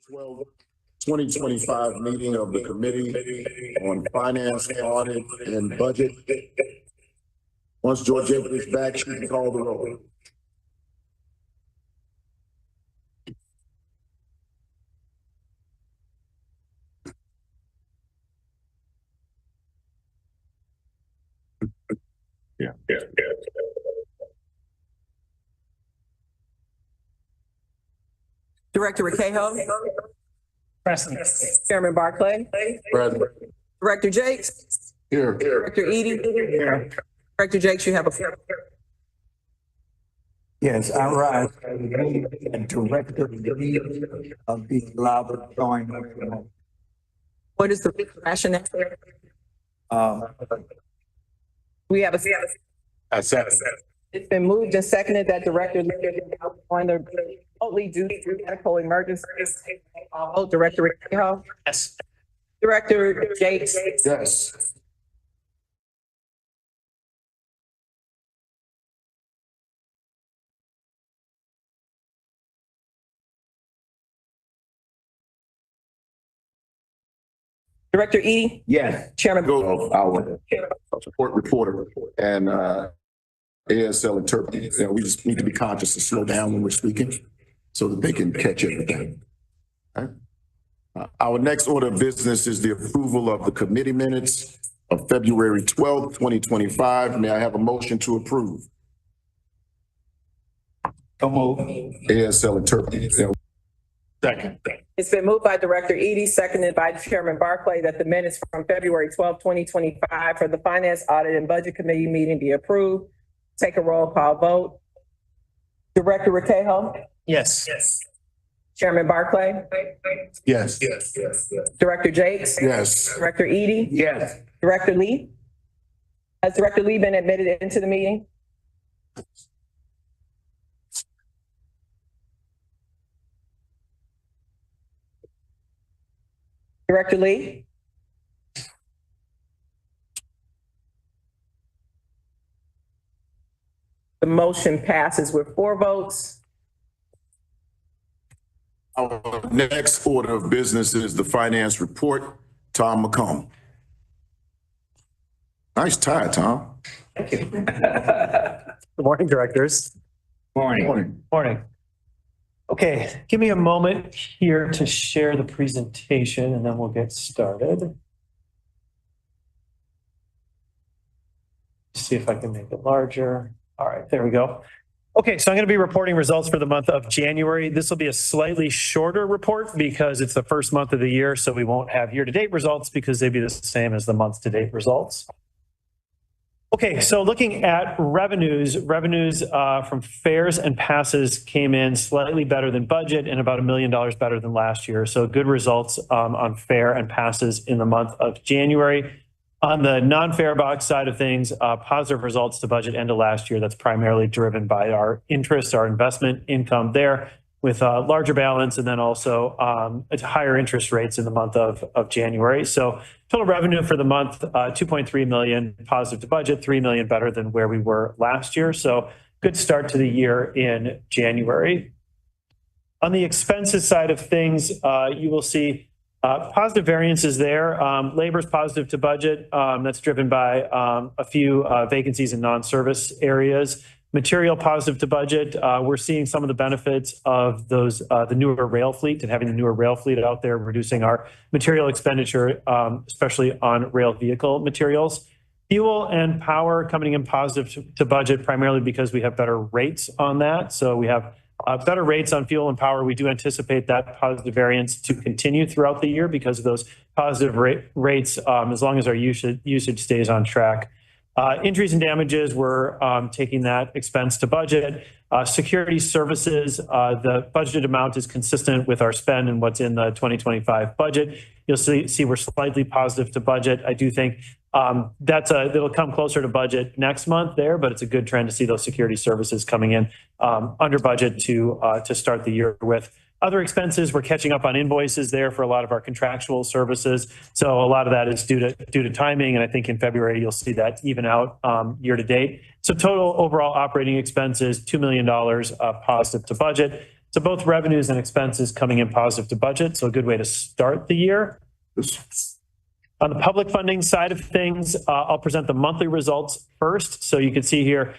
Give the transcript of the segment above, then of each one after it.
2025 meeting of the Committee on Finance, Audit, and Budget. Once Georgette is back, she can call the roll. Yeah. Director Requejo. Present. Chairman Barclay. Present. Director Jakes. Here. Director Edie. Here. Director Jakes, you have a floor. Yes, I rise and director of the allowed to join. What is the rationale? We have a. I said. It's been moved and seconded that Director on the remotely due to medical emergency. Director Requejo. Yes. Director Jakes. Yes. Director Edie. Yes. Chairman. Go of our support reporter and ASL interpreter. You know, we just need to be conscious to slow down when we're speaking so that they can catch everything. Okay. Our next order of business is the approval of the committee minutes of February 12th, 2025. May I have a motion to approve? ASL interpreter. Second. It's been moved by Director Edie, seconded by Chairman Barclay, that the minutes from February 12th, 2025 for the Finance, Audit, and Budget Committee meeting be approved. Take a roll call vote. Director Requejo. Yes. Chairman Barclay. Yes. Director Jakes. Yes. Director Edie. Yes. Director Lee. Has Director Lee been admitted into the meeting? Director Lee. The motion passes with 4 votes. Our next order of business is the finance report. Tom McComb. Nice tie, Tom. Good morning, directors. Morning. Morning. Okay, give me a moment here to share the presentation and then we'll get started. See if I can make it larger. All right, there we go. Okay, so I'm going to be reporting results for the month of January. This will be a slightly shorter report because it's the first month of the year, so we won't have year-to-date results because they'd be the same as the month-to-date results. Okay, so looking at revenues from fares and passes came in slightly better than budget and about $1 million better than last year. So good results on fare and passes in the month of January. On the non-fare box side of things, positive results to budget end of last year. That's primarily driven by our interest, our investment income there with a larger balance, and then also higher interest rates in the month of January. So total revenue for the month, 2.3 million positive to budget, 3 million better than where we were last year. So good start to the year in January. On the expenses side of things, you will see positive variances there. Labor is positive to budget. That's driven by a few vacancies in non-service areas. Material positive to budget. We're seeing some of the benefits of those the newer rail fleet and having the newer rail fleet out there, reducing our material expenditure, especially on rail vehicle materials. Fuel and power coming in positive to budget, primarily because we have better rates on that. So we have better rates on fuel and power. We do anticipate that positive variance to continue throughout the year because of those positive rates, as long as our usage stays on track. Injuries and damages, we're taking that expense to budget. Security services, the budgeted amount is consistent with our spend and what's in the 2025 budget. You'll see we're slightly positive to budget. I do think it'll come closer to budget next month there, but it's a good trend to see those security services coming in under budget to start the year with. Other expenses, we're catching up on invoices there for a lot of our contractual services. So a lot of that is due to timing. And I think in February, you'll see that even out year to date. So total overall operating expenses, $2 million positive to budget. So both revenues and expenses coming in positive to budget. So a good way to start the year. On the public funding side of things, I'll present the monthly results first. So you can see here,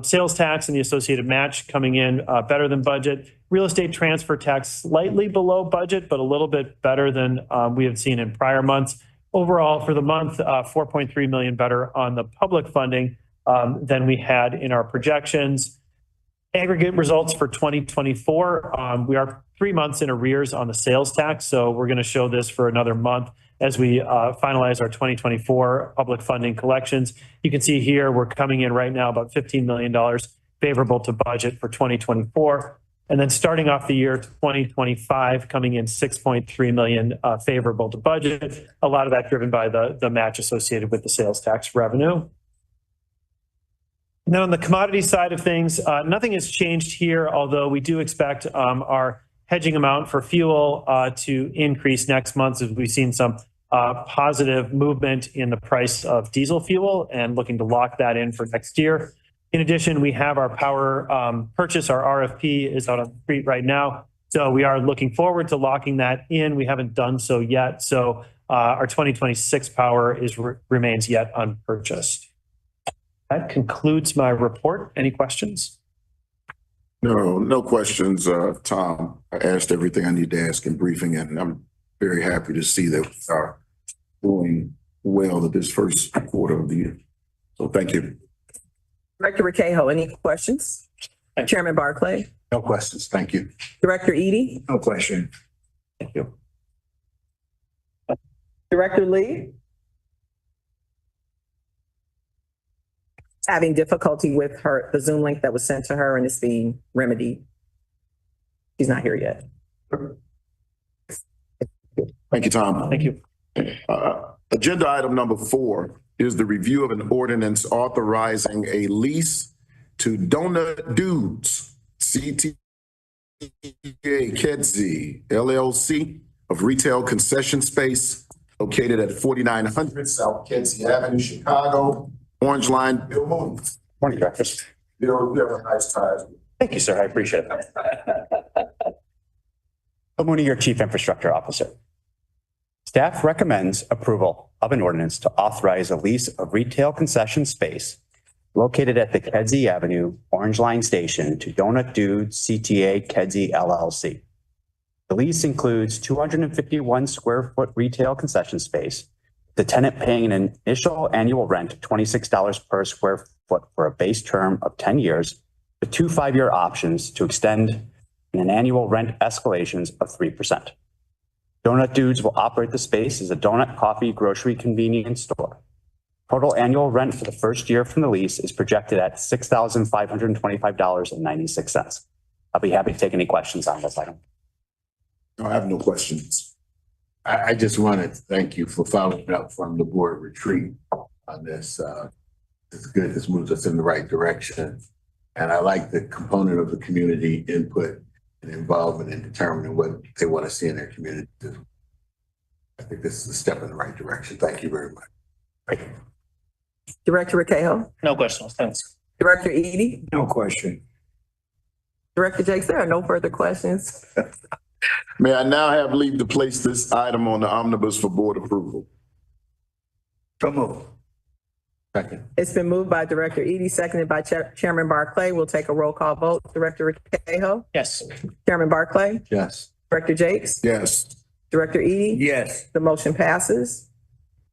sales tax and the associated match coming in better than budget. Real estate transfer tax slightly below budget, but a little bit better than we have seen in prior months. Overall, for the month, 4.3 million better on the public funding than we had in our projections. Aggregate results for 2024, we are 3 months in arrears on the sales tax. So we're going to show this for another month as we finalize our 2024 public funding collections. You can see here, we're coming in right now about $15 million favorable to budget for 2024. And then starting off the year 2025, coming in 6.3 million favorable to budget. A lot of that driven by the match associated with the sales tax revenue. And then on the commodity side of things, nothing has changed here, although we do expect our hedging amount for fuel to increase next month as we've seen some positive movement in the price of diesel fuel and looking to lock that in for next year. In addition, we have our power purchase, our RFP is out on the street right now. So we are looking forward to locking that in. We haven't done so yet. So our 2026 power remains yet unpurchased. That concludes my report. Any questions? No questions, Tom. I asked everything I need to ask in briefing, and I'm very happy to see that we are doing well at this first quarter of the year. So thank you. Director Requejo, any questions? Chairman Barclay? No questions. Thank you. Director Eady? No question. Thank you. Director Lee? Having difficulty with the Zoom link that was sent to her and it's being remedied. She's not here yet. Thank you, Tom. Thank you. Agenda item number 4 is the review of an ordinance authorizing a lease to Donut Dudes, CTA Kedzie, LLC of retail concession space located at 4900 South Kedzie Avenue, Chicago. Orange line, Bill Moon. Morning, directors. Bill, you have a nice time. Thank you, sir. I appreciate it. Bill Mooney, your Chief Infrastructure Officer. Staff recommends approval of an ordinance to authorize a lease of retail concession space located at the Kedzie Avenue Orange Line Station to Donut Dude CTA Kedzie LLC. The lease includes 251 square foot retail concession space, the tenant paying an initial annual rent of $26 per square foot for a base term of 10 years, with 2 5-year options to extend and an annual rent escalations of 3%. Donut Dudes will operate the space as a donut, coffee, grocery convenience store. Total annual rent for the first year from the lease is projected at $6,525.96. I'll be happy to take any questions on this item. No, I have no questions. I just want to thank you for following up from the board retreat on this. It's good. This moves us in the right direction. And I like the component of the community input and involvement in determining what they want to see in their community. I think this is a step in the right direction. Thank you very much. Great. Director Requejo? No questions. Thanks. Director Eady? No question. Director Jakes, there are no further questions. May I now have leave to place this item on the omnibus for board approval? So move. Second. It's been moved by Director Eady, seconded by Chairman Barclay. We'll take a roll call vote. Director Requejo? Yes. Chairman Barclay? Yes. Director Jakes? Yes. Director Eady? Yes. The motion passes.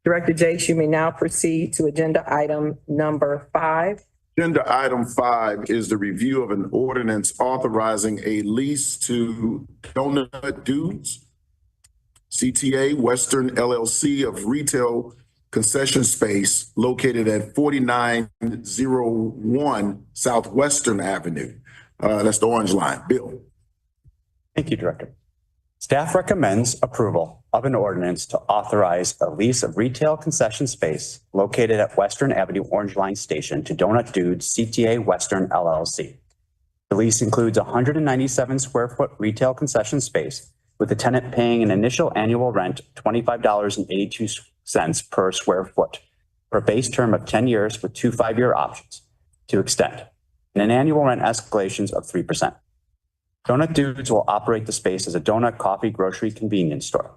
Director Jakes, you may now proceed to agenda item number 5. Agenda item 5 is the review of an ordinance authorizing a lease to Donut Dudes, CTA Western LLC of retail concession space located at 4901 Southwestern Avenue. That's the Orange Line. Bill. Thank you, Director. Staff recommends approval of an ordinance to authorize a lease of retail concession space located at Western Avenue Orange Line Station to Donut Dude CTA Western LLC. The lease includes 197 square foot retail concession space with the tenant paying an initial annual rent of $25.82 per square foot for a base term of 10 years with 2 5-year options to extend and an annual rent escalations of 3%. Donut Dudes will operate the space as a donut, coffee, grocery, convenience store.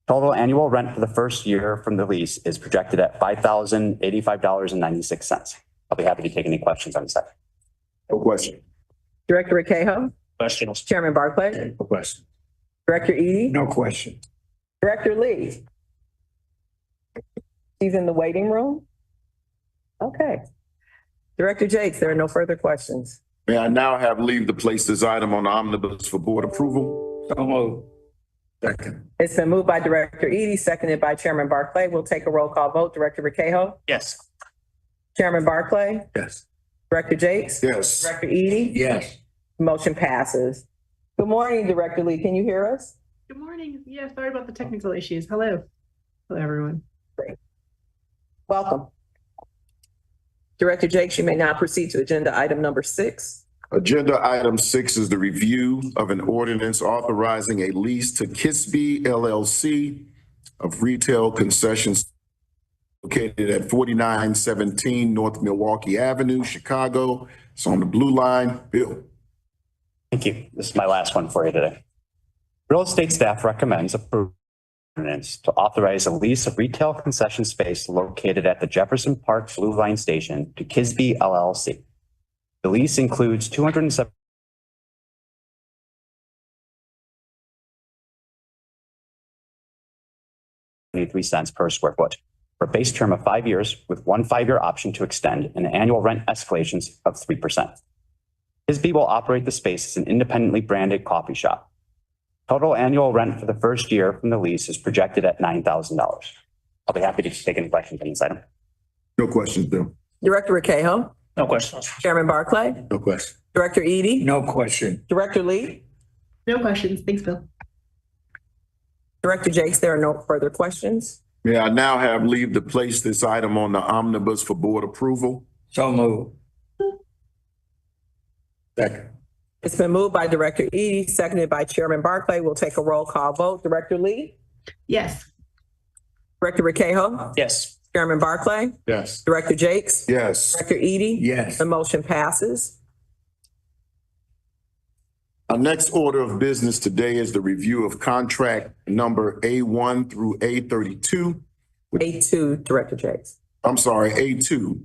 Total annual rent for the first year from the lease is projected at $5,085.96. I'll be happy to take any questions on this item. No question. Director Recajo, Questions? Chairman Barclay, No question. Director Eady, No question. Director Lee. She's in the waiting room. Okay. Director Jakes, there are no further questions. May I now have leave to place this item on the omnibus for board approval? So moved. Second. It's been moved by Director Eady, seconded by Chairman Barclay. We'll take a roll call vote. Director Recajo, Yes. Chairman Barclay, Yes. Director Jakes, Yes. Director Eady. Yes. Motion passes. Good morning, Director Lee. Can you hear us? Good morning. Yeah, sorry about the technical issues. Hello. Hello, everyone. Welcome. Director Jakes, you may now proceed to agenda item number 6. Agenda item 6 is the review of an ordinance authorizing a lease to Kisby LLC of retail concessions located at 4917 North Milwaukee Avenue, Chicago. It's on the blue line. Bill. Thank you. This is my last one for you today. Real estate staff recommends approval ordinance to authorize a lease of retail concession space located at the Jefferson Park Blue Line Station to Kisby LLC. The lease includes 207 cents per square foot for a base term of 5 years with one 5-year option to extend and annual rent escalations of 3%. Kisby will operate the space as an independently branded coffee shop. Total annual rent for the first year from the lease is projected at $9,000. I'll be happy to take any questions on this item. No questions, Bill. Director Recajo, No questions. Chairman Barclay, No question. Director Eady, No question. Director Lee, No questions. Thanks, Bill. Director Jakes, there are no further questions. May I now have leave to place this item on the omnibus for board approval? So moved. Second. It's been moved by Director Eady, seconded by Chairman Barclay. We'll take a roll call vote. Director Lee, Yes. Director Recajo, Yes. Chairman Barclay, Yes. Director Jakes, Yes. Director Eady. Yes. The motion passes. Our next order of business today is the review of contract number A1 through A32. A2, Director Jakes. I'm sorry, A2,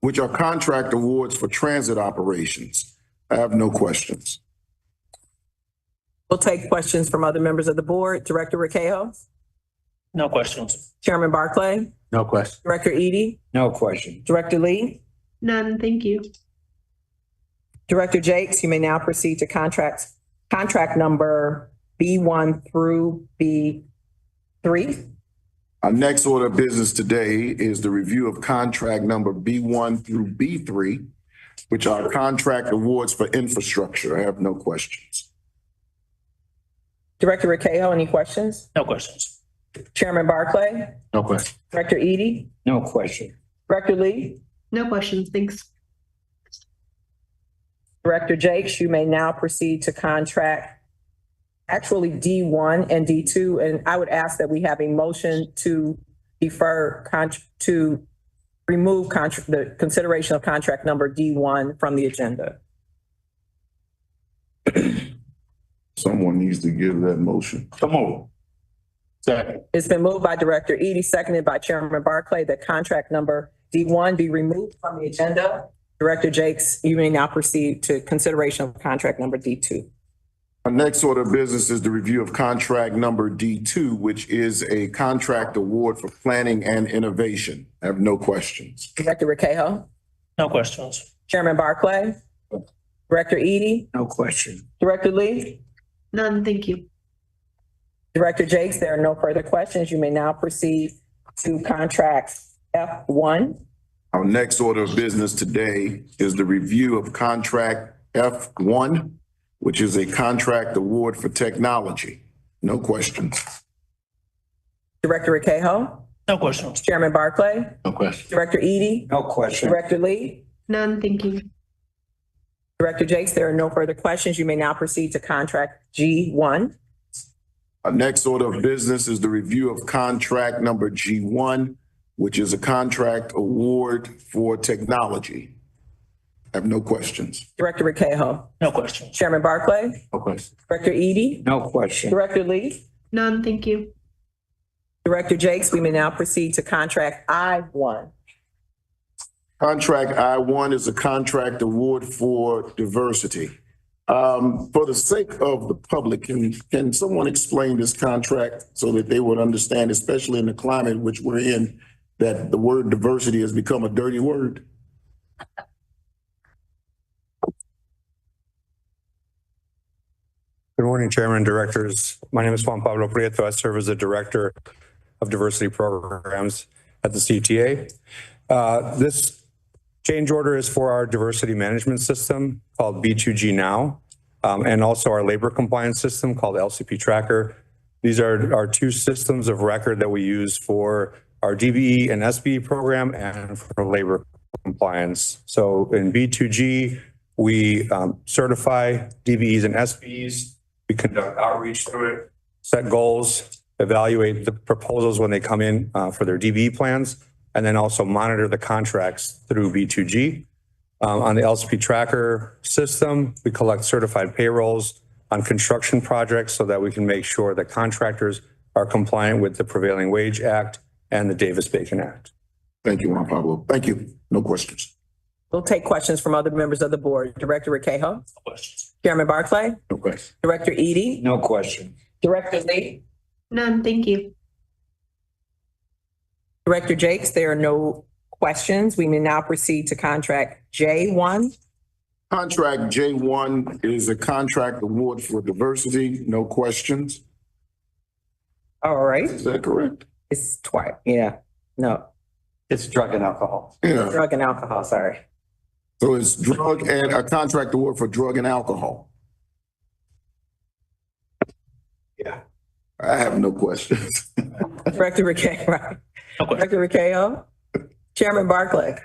which are contract awards for transit operations. I have no questions. We'll take questions from other members of the board. Director Recajo, No questions. Chairman Barclay, No question. Director Eady, No question. Director Lee, None. Thank you. Director Jakes, you may now proceed to contract number B1 through B3. Our next order of business today is the review of contract number B1 through B3, which are contract awards for infrastructure. I have no questions. Director Recajo, any questions? No questions. Chairman Barclay, No question. Director Eady, No question. Director Lee, No questions. Thanks. Director Jakes, you may now proceed to contract, actually D1 and D2, and I would ask that we have a motion to defer, to remove the consideration of contract number D1 from the agenda. Someone needs to give that motion. So moved. Second. It's been moved by Director Eady, seconded by Chairman Barclay, that contract number D1 be removed from the agenda. Director Jakes, you may now proceed to consideration of contract number D2. Our next order of business is the review of contract number D2, which is a contract award for planning and innovation. I have no questions. Director Recajo, No questions. Chairman Barclay, Director Eady, No question. Director Lee, None. Thank you. Director Jakes, there are no further questions. You may now proceed to contract F1. Our next order of business today is the review of contract F1, which is a contract award for technology. No questions. Director Recajo, No questions. Chairman Barclay, No question. Director Eady, No question. Director Lee, None. Thank you. Director Jakes, there are no further questions. You may now proceed to contract G1. Our next order of business is the review of contract number G1, which is a contract award for technology. I have no questions. Director Rekeho? No question. Chairman Barclay? No question. Director Eady? No question. Director Lee? None, thank you. Director Jakes, we may now proceed to contract I-1. Contract I-1 is a contract award for diversity. For the sake of the public, can someone explain this contract so that they would understand, especially in the climate which we're in, that the word diversity has become a dirty word? Good morning, Chairman and Directors. My name is Juan Pablo Prieto. I serve as the Director of Diversity Programs at the CTA. This change order is for our diversity management system called B2G Now, and also our labor compliance system called LCP Tracker. These are our two systems of record that we use for our DBE and SBE program and for labor compliance. So in B2G, we certify DBEs and SBEs. We conduct outreach through it, set goals, evaluate the proposals when they come in for their DBE plans, and then also monitor the contracts through B2G. On the LCP Tracker system, we collect certified payrolls on construction projects so that we can make sure that contractors are compliant with the Prevailing Wage Act and the Davis-Bacon Act. Thank you, Juan Pablo. Thank you. No questions. We'll take questions from other members of the board. Director Rekeho? No questions. Chairman Barclay? No question. Director Eady? No question. Director Lee? None, thank you. Director Jakes, there are no questions. We may now proceed to contract J1. Contract J1 is a contract award for diversity. No questions. All right. Is that correct? It's twice. Yeah. No, It's drug and alcohol. Yeah. drug and alcohol, sorry. So it's drug and a contract award for drug and alcohol. Yeah. I have no questions. Director Rekeho, right? No question. Director Rekeho? Chairman Barclay?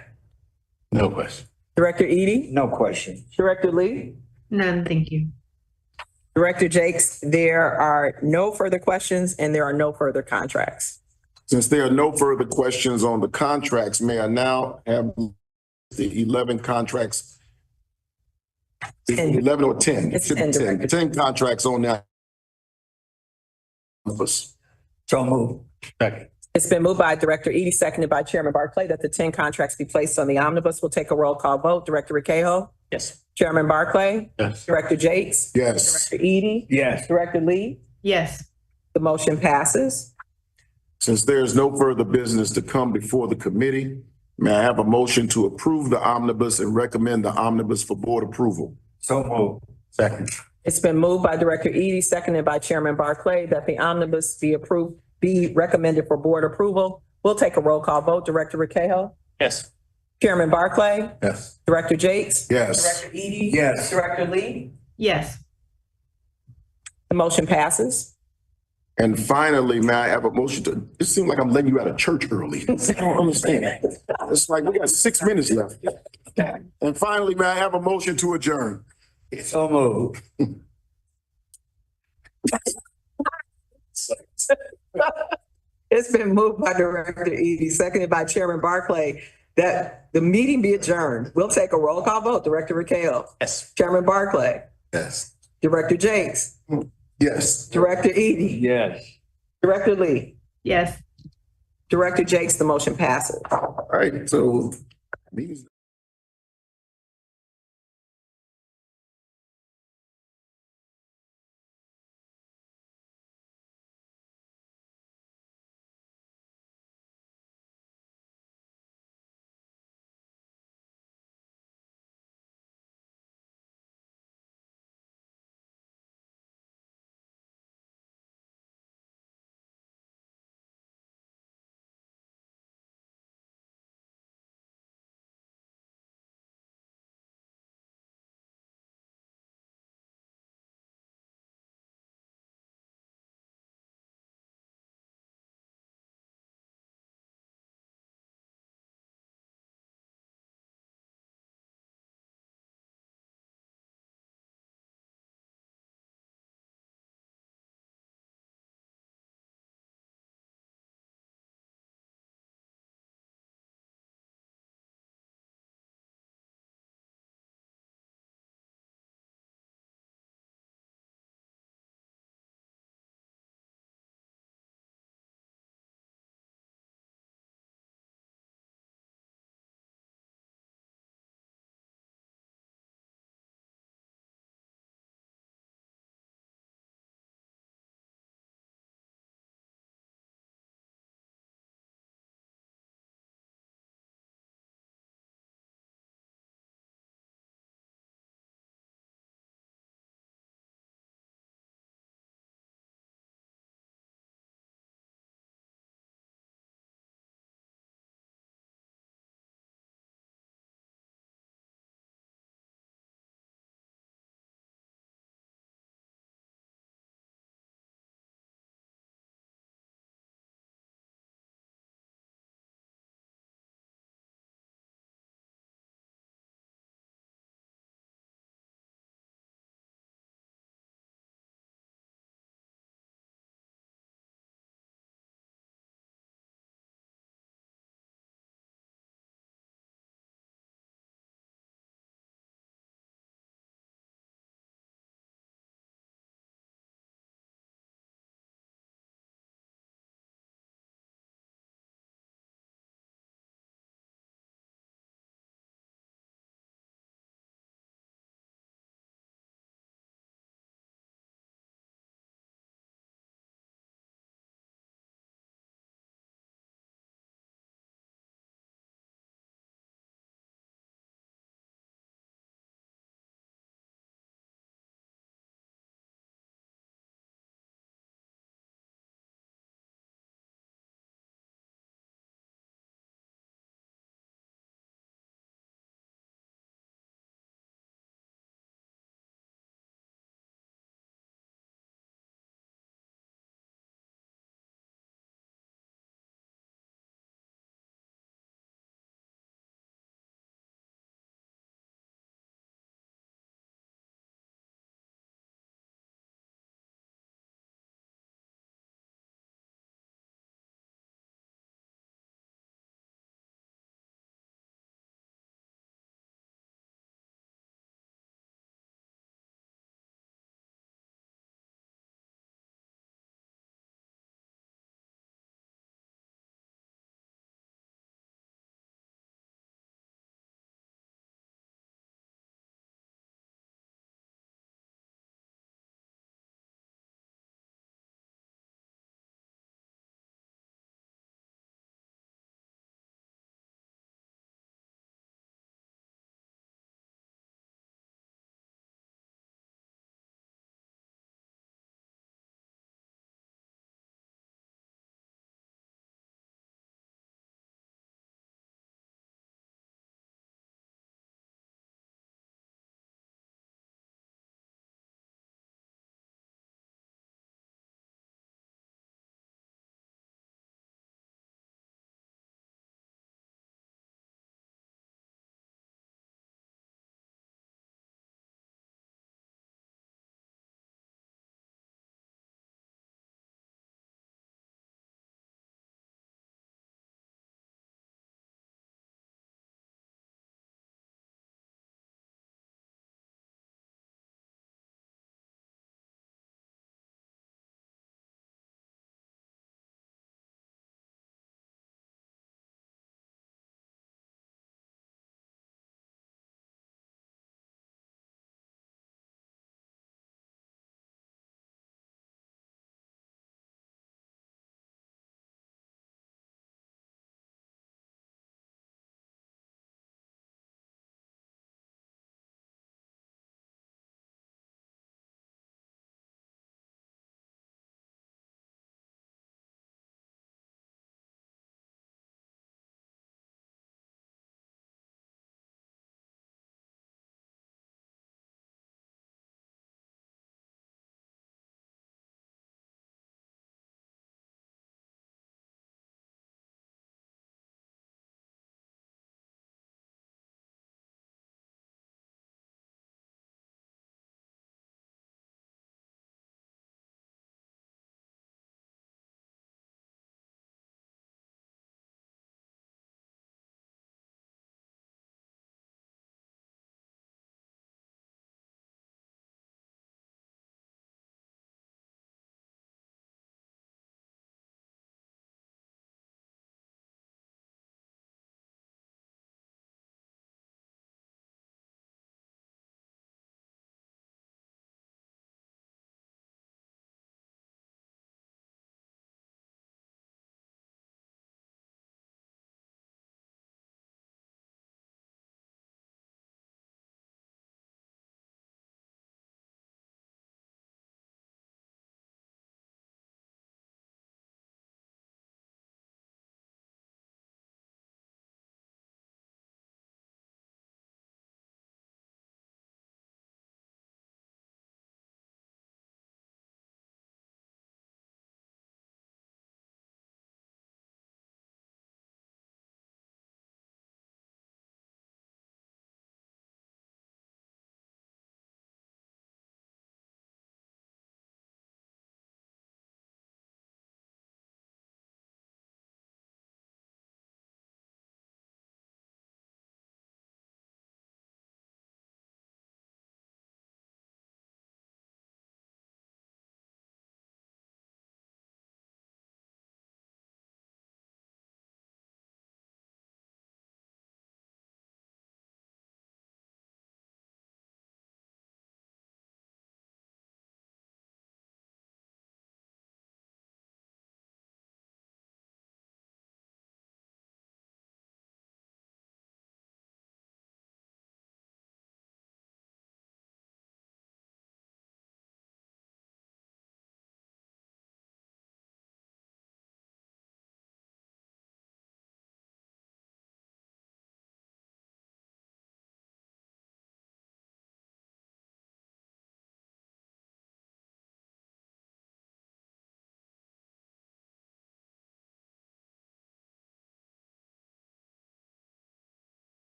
No question. Director Eady? No question. Director Lee? None, thank you. Director Jakes, there are no further questions and there are no further contracts. Since there are no further questions on the contracts, may I now have the 11 contracts? 11 or 10? It's 10, Director. 10 contracts on that. So move. Second. It's been moved by Director Eady, seconded by Chairman Barclay, that the 10 contracts be placed on the omnibus. We'll take a roll call vote. Director Rekeho? Yes. Chairman Barclay? Yes. Director Jakes? Yes. Director Eady? Yes. Director Lee? Yes, The motion passes. Since there is no further business to come before the committee, may I have a motion to approve the omnibus and recommend the omnibus for board approval? So move. Second. It's been moved by Director Eady, seconded by Chairman Barclay, that the omnibus be recommended for board approval. We'll take a roll call vote. Director Rekeho? Yes. Chairman Barclay? Yes. Director Jakes? Yes. Director Eady? Yes. Director Lee? yes, The motion passes. And finally, may I have a motion to, it seems like I'm letting you out of church early. I don't understand. It's like we got 6 minutes left. And finally, may I have a motion to adjourn? So move. It's been moved by Director Eady, seconded by Chairman Barclay, that the meeting be adjourned. We'll take a roll call vote. Director Rekeho? Yes. Chairman Barclay? Yes. Director Jakes? Yes. Director Eady? Yes. Director Lee? yes. Director Jakes, the motion passes. All right, so meeting's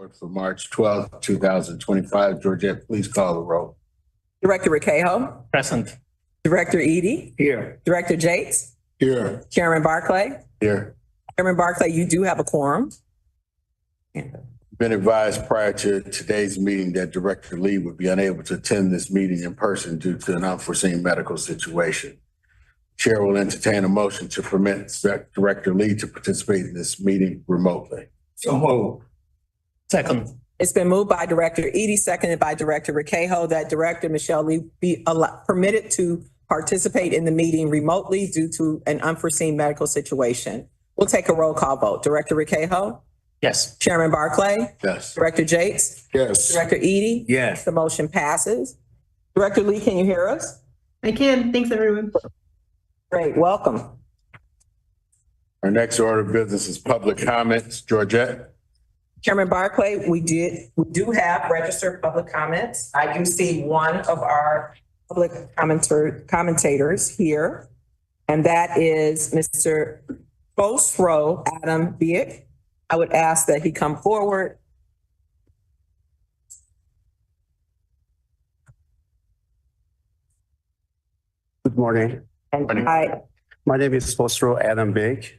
For March 12th, 2025. Georgette, please call the roll. Director Rekeho, Present. Director Eady, Here. Director Jates, Here. Chairman Barclay. Here. Chairman Barclay, you do have a quorum. Been advised prior to today's meeting that Director Lee would be unable to attend this meeting in person due to an unforeseen medical situation. Chair will entertain a motion to permit Director Lee to participate in this meeting remotely. So moved. Second. It's been moved by Director Eady, seconded by Director Rekeho, that Director Michelle Lee be permitted to participate in the meeting remotely due to an unforeseen medical situation. We'll take a roll call vote. Director Rekeho, Yes. Chairman Barclay, Yes. Director Jates, Yes. Director Eady. Yes. The motion passes. Director Lee, can you hear us? I can. Thanks, everyone. Great, welcome. Our next order of business is public comments. Georgette. Chairman Barclay, we do have registered public comments. I do see one of our public commentators here, and that is Mr. Bosro Adam Biek. I would ask that he come forward. Good morning. And My name is Bosro Adam Bake.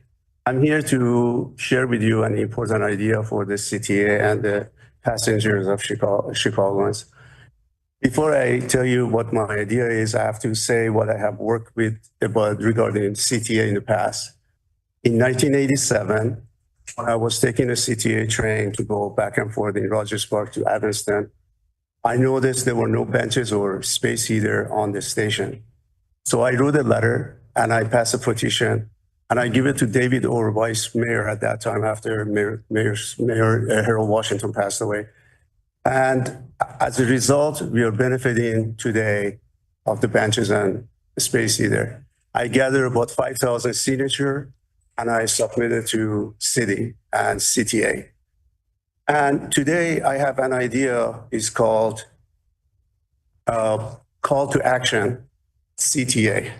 I'm here to share with you an important idea for the CTA and the passengers of Chicagoans. Before I tell you what my idea is, I have to say what I have worked with about regarding CTA in the past. In 1987, when I was taking a CTA train to go back and forth in Rogers Park to Evanston, I noticed there were no benches or space heater on the station. So I wrote a letter and I passed a petition and I give it to David Orr, Vice Mayor at that time after Mayor Harold Washington passed away. And as a result, we are benefiting today of the benches and space heater. I gathered about 5,000 signatures and I submitted to city and CTA. And today I have an idea, it's called Call to Action CTA.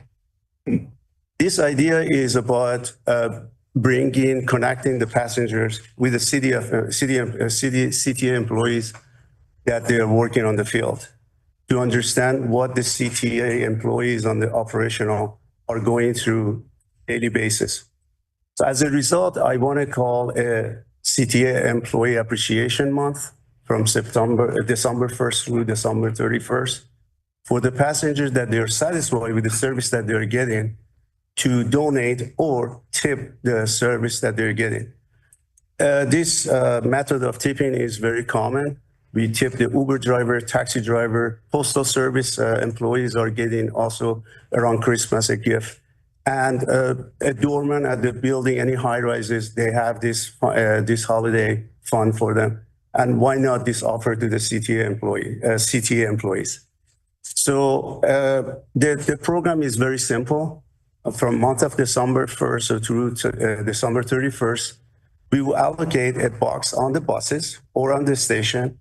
This idea is about connecting the passengers with the CTA employees that they are working on the field to understand what the CTA employees on the operational are going through daily basis. So as a result, I want to call a CTA Employee Appreciation Month from December 1st through December 31st for the passengers that they're satisfied with the service that they're getting to donate or tip the service that they're getting. This method of tipping is very common. We tip the Uber driver, taxi driver, postal service employees are getting also around Christmas a gift. And a doorman at the building, any high rises, they have this holiday fund for them. And why not this offer to the CTA employees? So the program is very simple. From month of December 1st through to, December 31st, we will allocate a box on the buses or on the station,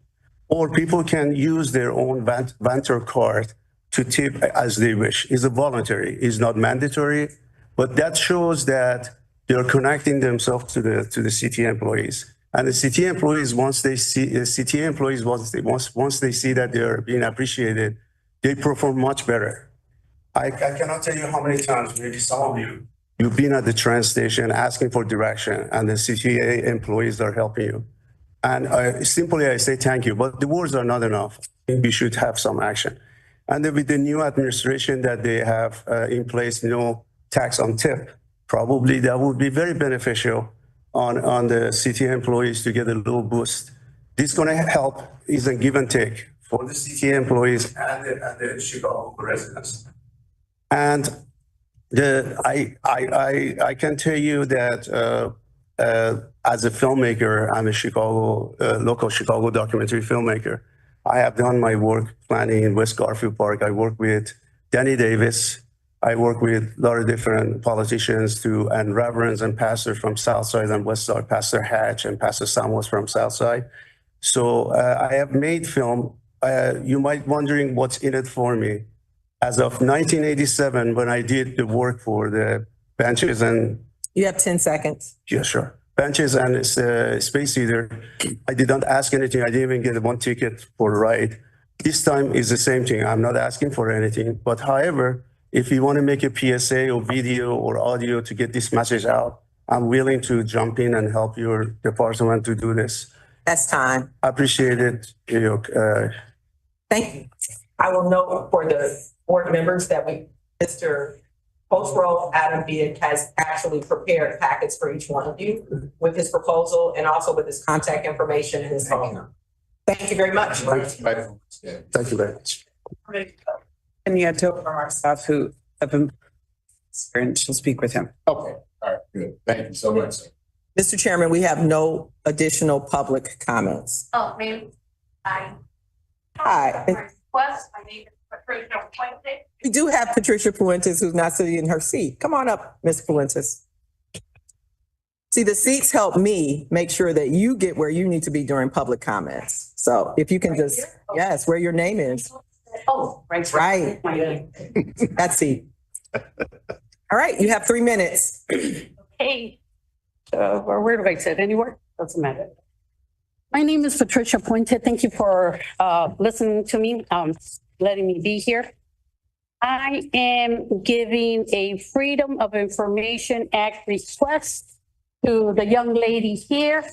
or people can use their own Vanter card to tip as they wish. It's a voluntary, it's not mandatory, but that shows that they're connecting themselves to the CTA employees. And the CTA employees, once they see that they're being appreciated, they perform much better. I cannot tell you how many times, maybe some of you've been at the train station asking for direction and the CTA employees are helping you. And simply I say thank you, but the words are not enough. We should have some action. And then with the new administration that they have in place, no tax on tip, probably that would be very beneficial on the CTA employees to get a little boost. This is going to help, is a give and take for the CTA employees and the Chicago residents. And I can tell you that as a filmmaker, I'm a local Chicago documentary filmmaker. I have done my work planning in West Garfield Park. I work with Danny Davis. I work with a lot of different politicians and reverends and pastors from Southside and Westside, Pastor Hatch and Pastor Samuels from Southside. So I have made film. You might be wondering what's in it for me. As of 1987, when I did the work for the benches and... You have 10 seconds. Yeah, sure. benches and space heater. I did not ask anything. I didn't even get one ticket for a ride. This time is the same thing. I'm not asking for anything. But however, if you want to make a PSA or video or audio to get this message out, I'm willing to jump in and help your department to do this. That's time. I appreciate it. Thank you. I will note for the board members that Mr. Postro Adam Vick has actually prepared packets for each one of you with his proposal and also with his contact information and his phone number. Thank you very much. Thank you very much. And you had to from our staff who have been, and she'll speak with him. Okay, all right, good. Thank you so much. Mr. Chairman, we have no additional public comments. Oh, ma'am, I. Hi. Request, my name is Patricia Puente. We do have Patricia Fuentes who's not sitting in her seat. Come on up, Ms. Fuentes. See, the seats help me make sure that you get where you need to be during public comments. So if you can just, yes, where your name is. Oh, right. Right. That seat. All right, you have 3 minutes. Hey, where do I sit? Anywhere? Doesn't matter. My name is Patricia Puente. Thank you for listening to me, letting me be here. I am giving a Freedom of Information Act request to the young lady here.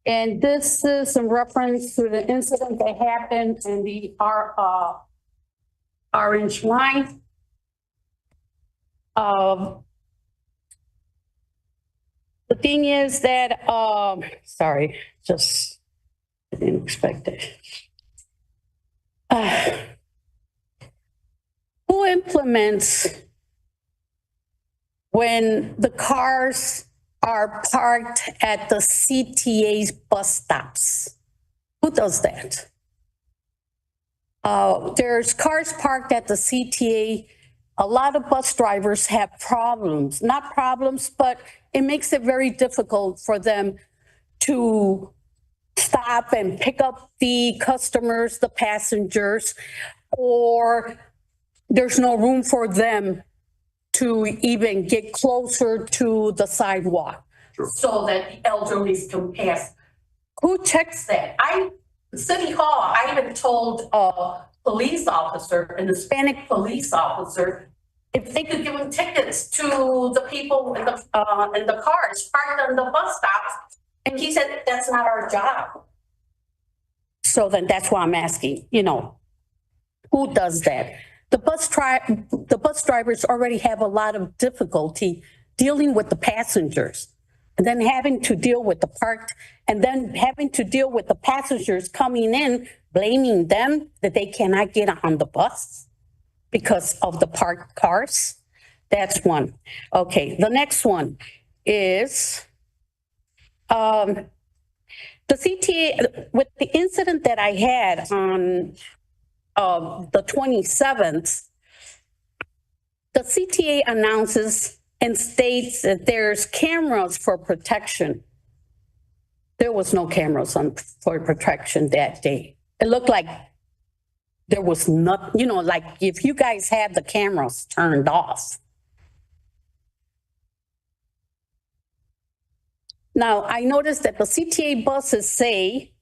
And this is in reference to the incident that happened in the Orange Line. The thing is that, sorry, just I didn't expect it. Who implements when the cars are parked at the CTA's bus stops? Who does that? There's cars parked at the CTA. A lot of bus drivers have problems, not problems, but it makes it very difficult for them to stop and pick up the customers, the passengers, or there's no room for them to even get closer to the sidewalk. Sure. So that the elderly can pass. Who checks that? City Hall, I even told a police officer, an Hispanic police officer, if they could give them tickets to the people in the cars parked on the bus stops. And he said, that's not our job. So then that's why I'm asking, who does that? The bus drivers already have a lot of difficulty dealing with the passengers and then having to deal with the parked and then having to deal with the passengers coming in, blaming them that they cannot get on the bus because of the parked cars. That's one. Okay, the next one is the CTA, with the incident that I had on the 27th, the CTA announces and states that there's cameras for protection. There was no cameras for protection that day. It looked like there was not, like if you guys had the cameras turned off. Now, I noticed that the CTA buses say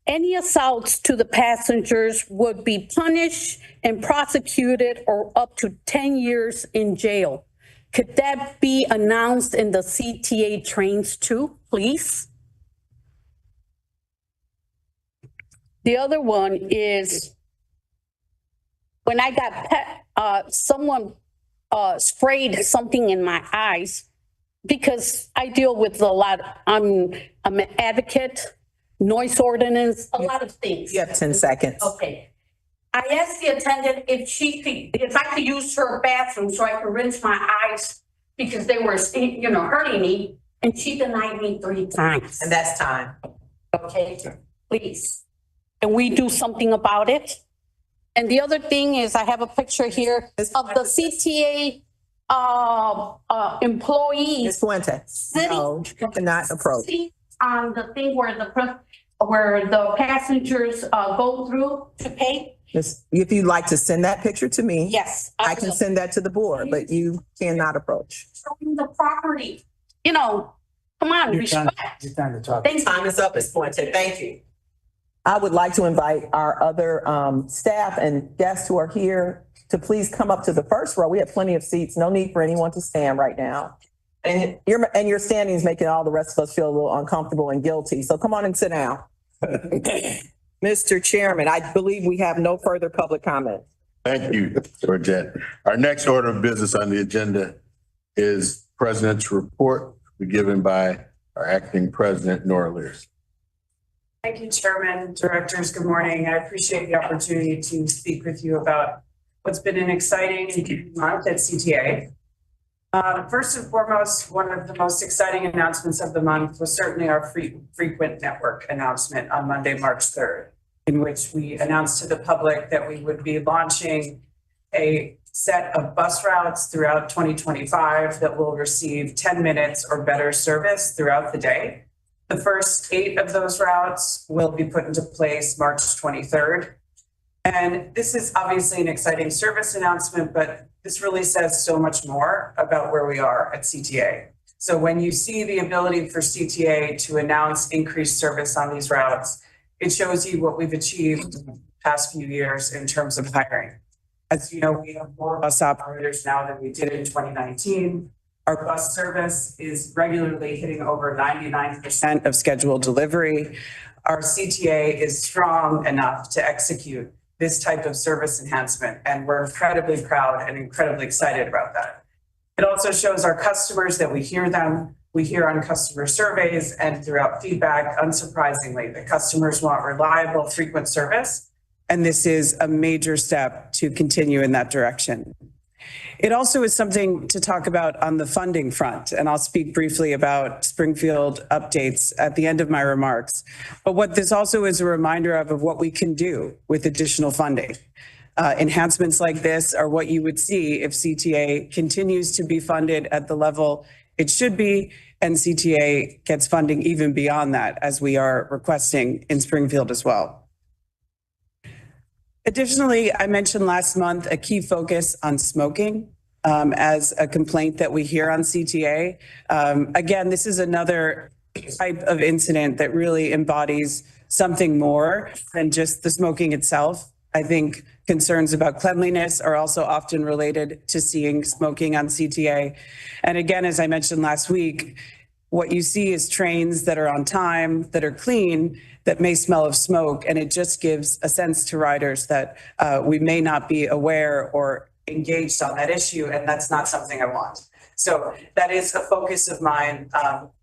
any assaults to the passengers would be punished and prosecuted or up to 10 years in jail. Could that be announced in the CTA trains too, please? The other one is when I got someone sprayed something in my eyes because I deal with a lot. I'm an advocate, noise ordinance, a lot of things. You have 10 seconds. Okay. I asked the attendant if I could use her bathroom so I could rinse my eyes because they were, hurting me, and she denied me 3 times. And that's time. Okay, please. Can we do something about it? And the other thing is I have a picture here of the CTA employees. Ms. Fuentes, no, you cannot approach. On the thing where the passengers go through to pay. If you'd like to send that picture to me. Yes. I can send that to the board, but you cannot approach. Showing the property, Come on, Your time respect. your time to talk. Thank you. Time is up, Ms. Fuente. Thank you. I would like to invite our other staff and guests who are here to please come up to the first row. We have plenty of seats. No need for anyone to stand right now. And your standing is making all the rest of us feel a little uncomfortable and guilty. So come on and sit down. Mr. Chairman, I believe we have no further public comment. Thank you, Georgette. Our next order of business on the agenda is President's report given by our acting president, Nora Lears. Thank you, Chairman, Directors. Good morning. I appreciate the opportunity to speak with you about what's been an exciting month at CTA. First and foremost, one of the most exciting announcements of the month was certainly our frequent network announcement on Monday, March 3rd, in which we announced to the public that we would be launching a set of bus routes throughout 2025 that will receive 10 minutes or better service throughout the day. The first 8 of those routes will be put into place March 23rd. And this is obviously an exciting service announcement, but this really says so much more about where we are at CTA. So when you see the ability for CTA to announce increased service on these routes, it shows you what we've achieved in the past few years in terms of hiring. As you know, we have more bus operators now than we did in 2019. Our bus service is regularly hitting over 99% of scheduled delivery. Our CTA is strong enough to execute this type of service enhancement, and we're incredibly proud and incredibly excited about that. It also shows our customers that we hear them. We hear on customer surveys and throughout feedback, unsurprisingly, that customers want reliable, frequent service, and this is a major step to continue in that direction. It also is something to talk about on the funding front, and I'll speak briefly about Springfield updates at the end of my remarks. But what this also is a reminder of what we can do with additional funding. Enhancements like this are what you would see if CTA continues to be funded at the level it should be, and CTA gets funding even beyond that, as we are requesting in Springfield as well. Additionally, I mentioned last month a key focus on smoking as a complaint that we hear on CTA. Again, this is another type of incident that really embodies something more than just the smoking itself. I think concerns about cleanliness are also often related to seeing smoking on CTA. And again, as I mentioned last week, what you see is trains that are on time, that are clean, that may smell of smoke, and it just gives a sense to riders that we may not be aware or engaged on that issue, and that's not something I want. So that is a focus of mine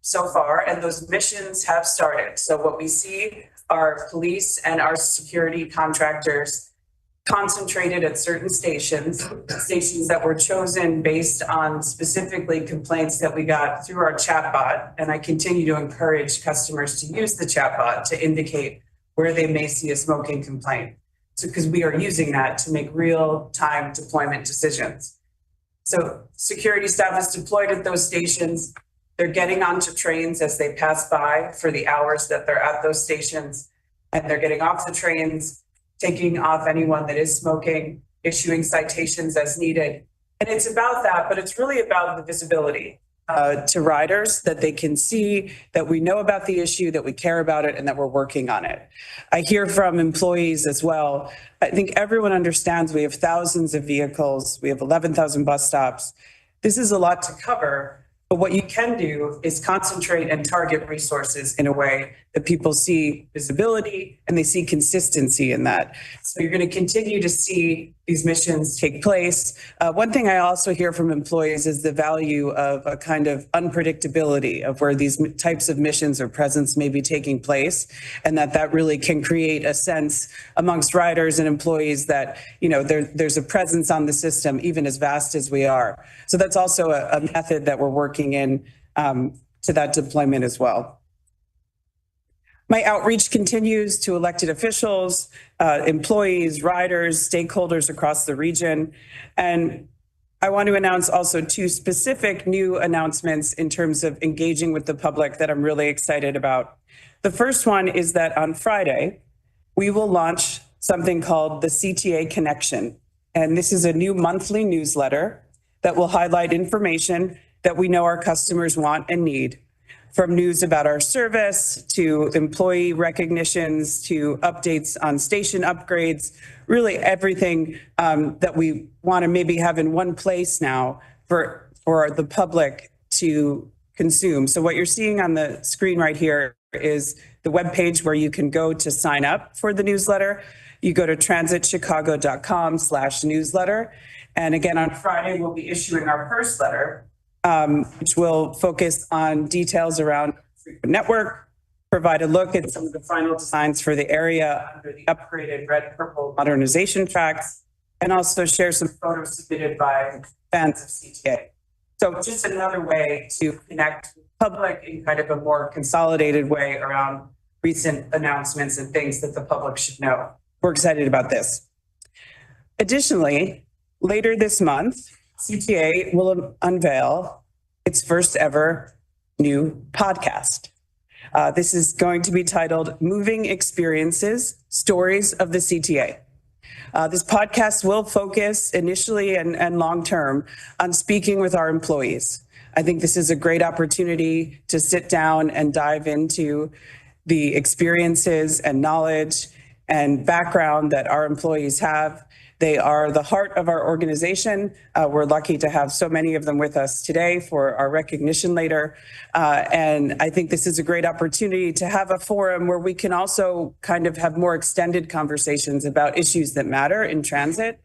so far, and those missions have started. So what we see are police and our security contractors concentrated at certain stations that were chosen based on specifically complaints that we got through our chatbot. And I continue to encourage customers to use the chatbot to indicate where they may see a smoking complaint. So, because we are using that to make real-time deployment decisions. So security staff is deployed at those stations. They're getting onto trains as they pass by for the hours that they're at those stations, and they're getting off the trains, taking off anyone that is smoking, issuing citations as needed. And it's about that, but it's really about the visibility to riders, that they can see that we know about the issue, that we care about it, and that we're working on it. I hear from employees as well. I think everyone understands we have thousands of vehicles. We have 11,000 bus stops. This is a lot to cover. But what you can do is concentrate and target resources in a way that people see visibility and they see consistency in that. So you're going to continue to see these missions take place. One thing I also hear from employees is the value of a kind of unpredictability of where these types of missions or presence may be taking place, and that really can create a sense amongst riders and employees that, you know, there's a presence on the system, even as vast as we are. So that's also a method that we're working in to that deployment as well. My outreach continues to elected officials, employees, riders, stakeholders across the region. And I want to announce also 2 specific new announcements in terms of engaging with the public that I'm really excited about. The first one is that on Friday, we will launch something called the CTA Connection. And this is a new monthly newsletter that will highlight information that we know our customers want and need. from news about our service to employee recognitions to updates on station upgrades, really everything that we want to maybe have in one place now for the public to consume. So what you're seeing on the screen right here is the webpage where you can go to sign up for the newsletter. You go to transitchicago.com/newsletter. And again, on Friday, we'll be issuing our first letter, which will focus on details around network, provide a look at some of the final designs for the area under the upgraded red-purple modernization tracks, and also share some photos submitted by fans of CTA. So just another way to connect with the public in kind of a more consolidated way around recent announcements and things that the public should know. We're excited about this. Additionally, later this month, CTA will unveil its first ever new podcast. This is going to be titled Moving Experiences, Stories of the CTA. This podcast will focus initially and long-term on speaking with our employees. I think this is a great opportunity to sit down and dive into the experiences and knowledge and background that our employees have. They are the heart of our organization. We're lucky to have so many of them with us today for our recognition later. And I think this is a great opportunity to have a forum where we can also kind of have more extended conversations about issues that matter in transit.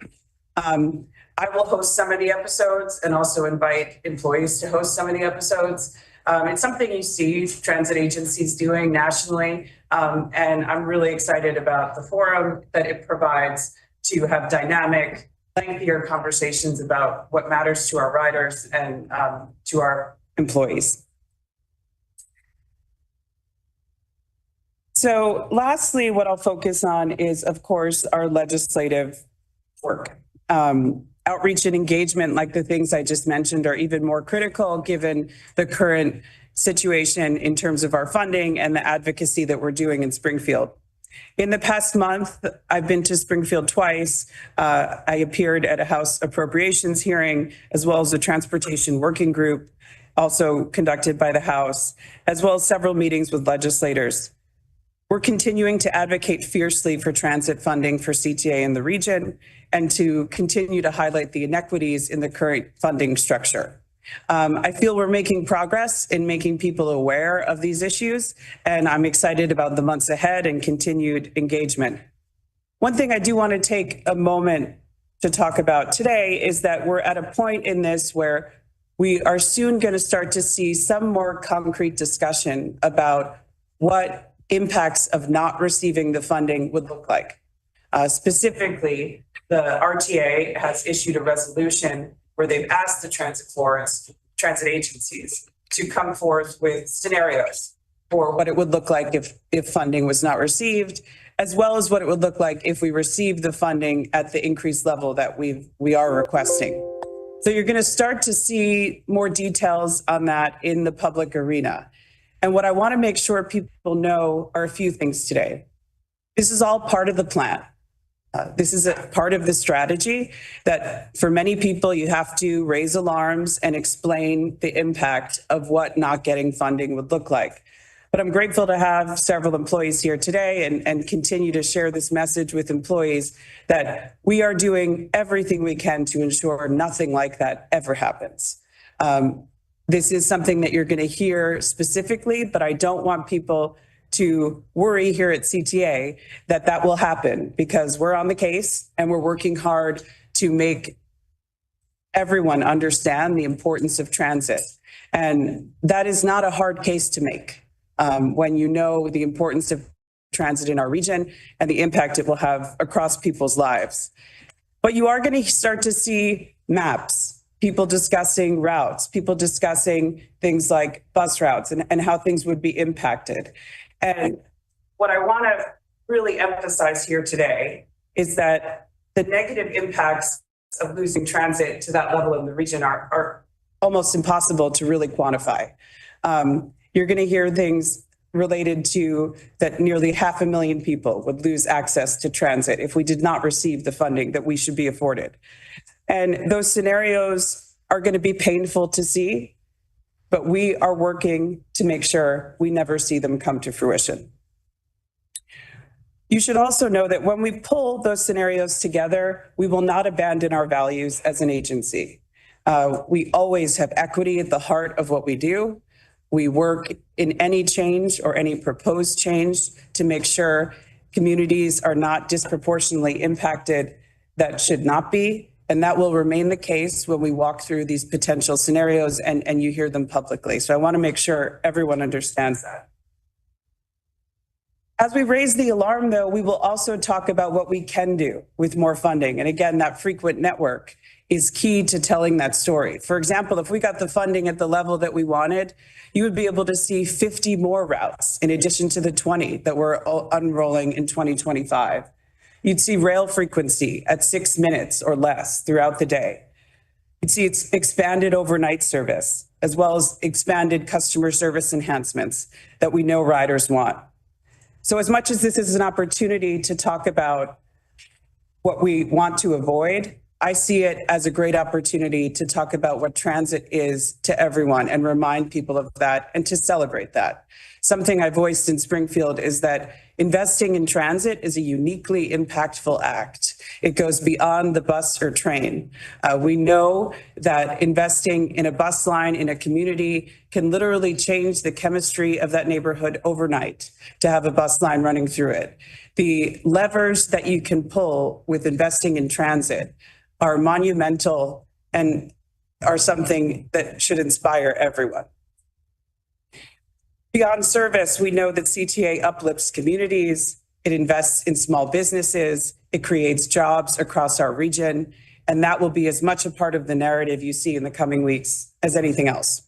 I will host some of the episodes and also invite employees to host some of the episodes. It's something you see transit agencies doing nationally. And I'm really excited about the forum that it provides to have dynamic, lengthier conversations about what matters to our riders and to our employees. So lastly, what I'll focus on is, of course, our legislative work. Outreach and engagement, like the things I just mentioned, are even more critical given the current situation in terms of our funding and the advocacy that we're doing in Springfield. In the past month, I've been to Springfield twice. I appeared at a House Appropriations hearing, as well as a transportation working group, also conducted by the House, as well as several meetings with legislators. We're continuing to advocate fiercely for transit funding for CTA in the region and to continue to highlight the inequities in the current funding structure. I feel we're making progress in making people aware of these issues, and I'm excited about the months ahead and continued engagement. One thing I do want to take a moment to talk about today is that we're at a point in this where we are soon going to start to see some more concrete discussion about what impacts of not receiving the funding would look like. Specifically, the RTA has issued a resolution where they've asked the transit agencies to come forth with scenarios for what it would look like if funding was not received, as well as what it would look like if we received the funding at the increased level that we are requesting. So you're going to start to see more details on that in the public arena. And what I want to make sure people know are a few things today. This is all part of the plan. This is a part of the strategy that for many people, you have to raise alarms and explain the impact of what not getting funding would look like. But I'm grateful to have several employees here today and continue to share this message with employees that we are doing everything we can to ensure nothing like that ever happens. This is something that you're going to hear specifically, but I don't want people to worry here at CTA that will happen, because we're on the case and we're working hard to make everyone understand the importance of transit. And that is not a hard case to make when you know the importance of transit in our region and the impact it will have across people's lives. But you are going to start to see maps, people discussing routes, people discussing things like bus routes and how things would be impacted. And what I want to really emphasize here today is that the negative impacts of losing transit to that level in the region are almost impossible to really quantify. You're going to hear things related to that nearly 500,000 people would lose access to transit if we did not receive the funding that we should be afforded. And those scenarios are going to be painful to see. but we are working to make sure we never see them come to fruition. You should also know that when we pull those scenarios together, we will not abandon our values as an agency. We always have equity at the heart of what we do. We work in any change or any proposed change to make sure communities are not disproportionately impacted that should not be. And that will remain the case when we walk through these potential scenarios and you hear them publicly. So I want to make sure everyone understands that. As we raise the alarm, though, we will also talk about what we can do with more funding. And again, that frequent network is key to telling that story. For example, if we got the funding at the level that we wanted, you would be able to see 50 more routes in addition to the 20 that we're unrolling in 2025. You'd see rail frequency at 6 minutes or less throughout the day. You'd see it's expanded overnight service, as well as expanded customer service enhancements that we know riders want. So as much as this is an opportunity to talk about what we want to avoid, I see it as a great opportunity to talk about what transit is to everyone and remind people of that and to celebrate that. Something I voiced in Springfield is that investing in transit is a uniquely impactful act. It goes beyond the bus or train. We know that investing in a bus line in a community can literally change the chemistry of that neighborhood overnight to have a bus line running through it. The levers that you can pull with investing in transit are monumental and are something that should inspire everyone. Beyond service, we know that CTA uplifts communities, it invests in small businesses, it creates jobs across our region, and that will be as much a part of the narrative you see in the coming weeks as anything else.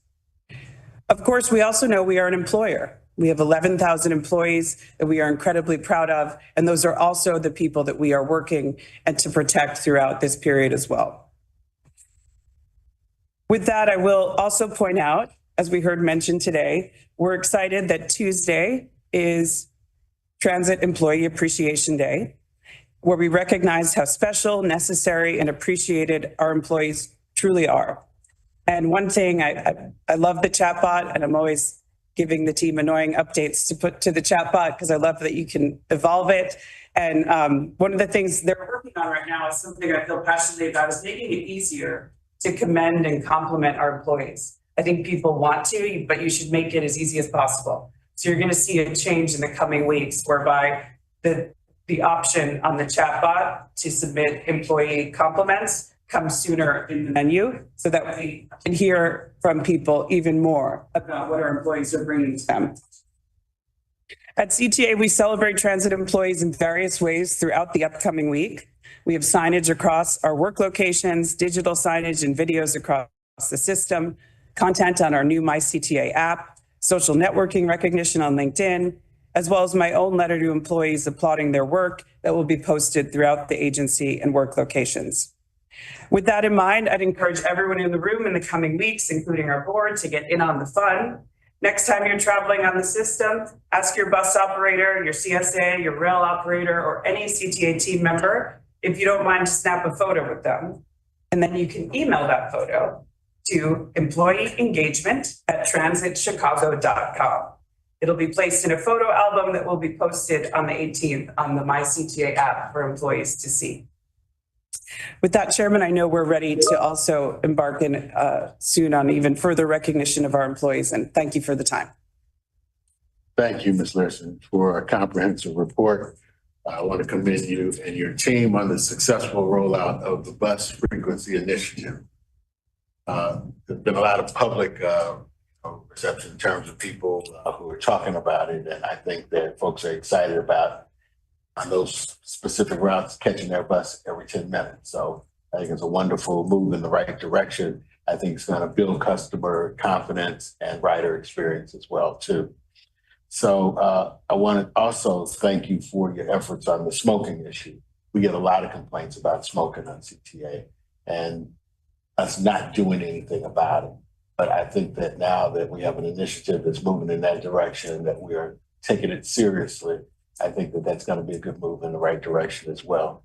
Of course, we also know we are an employer. We have 11,000 employees that we are incredibly proud of, and those are also the people that we are working and to protect throughout this period as well. With that, I will also point out, as we heard mentioned today, we're excited that Tuesday is Transit Employee Appreciation Day, where we recognize how special, necessary, and appreciated our employees truly are. And one thing, I love the chatbot, and I'm always giving the team annoying updates to put to the chatbot because I love that you can evolve it. And one of the things they're working on right now is something I feel passionately about, is making it easier to commend and compliment our employees. I think people want to, but you should make it as easy as possible. So you're going to see a change in the coming weeks whereby the option on the chatbot to submit employee compliments comes sooner in the menu so that we can hear from people even more about what our employees are bringing to them. At CTA, we celebrate transit employees in various ways throughout the upcoming week. We have signage across our work locations, digital signage and videos across the system, content on our new MyCTA app, social networking recognition on LinkedIn, as well as my own letter to employees applauding their work that will be posted throughout the agency and work locations. With that in mind, I'd encourage everyone in the room in the coming weeks, including our board, to get in on the fun. Next time you're traveling on the system, ask your bus operator, your CSA, your rail operator, or any CTA team member if you don't mind to snap a photo with them. And then you can email that photo to employeeengagement@transitchicago.com. It'll be placed in a photo album that will be posted on the 18th on the MyCTA app for employees to see. With that, Chairman, I know we're ready to also embark in soon on even further recognition of our employees, and thank you for the time. Thank you, Ms. Larson, for a comprehensive report. I want to commend you and your team on the successful rollout of the bus frequency initiative. There's been a lot of public reception in terms of people who are talking about it, and I think that folks are excited about on those specific routes catching their bus every 10 minutes. So I think it's a wonderful move in the right direction. I think it's going to build customer confidence and rider experience as well too. So I want to also thank you for your efforts on the smoking issue. We get a lot of complaints about smoking on CTA and us not doing anything about it. But I think that now that we have an initiative that's moving in that direction, that we are taking it seriously, I think that that's going to be a good move in the right direction as well.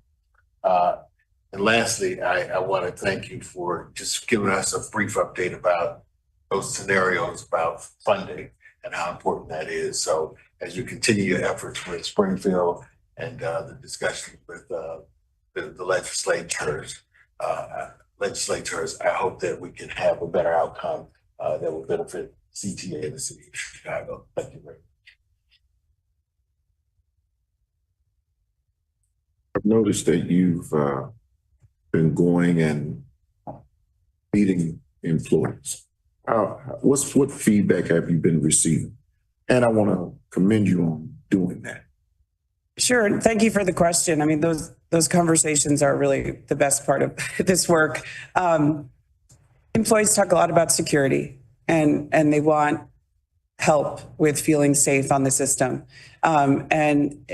And lastly, I want to thank you for just giving us a brief update about those scenarios about funding and how important that is. So as you continue your efforts with Springfield and the discussion with the legislators, I hope that we can have a better outcome that will benefit CTA and the city of Chicago. Thank you very much. I've noticed that you've been going and meeting employees. What feedback have you been receiving? And I want to commend you on doing that. Sure. Thank you for the question. I mean, those conversations are really the best part of this work. Employees talk a lot about security and they want help with feeling safe on the system. And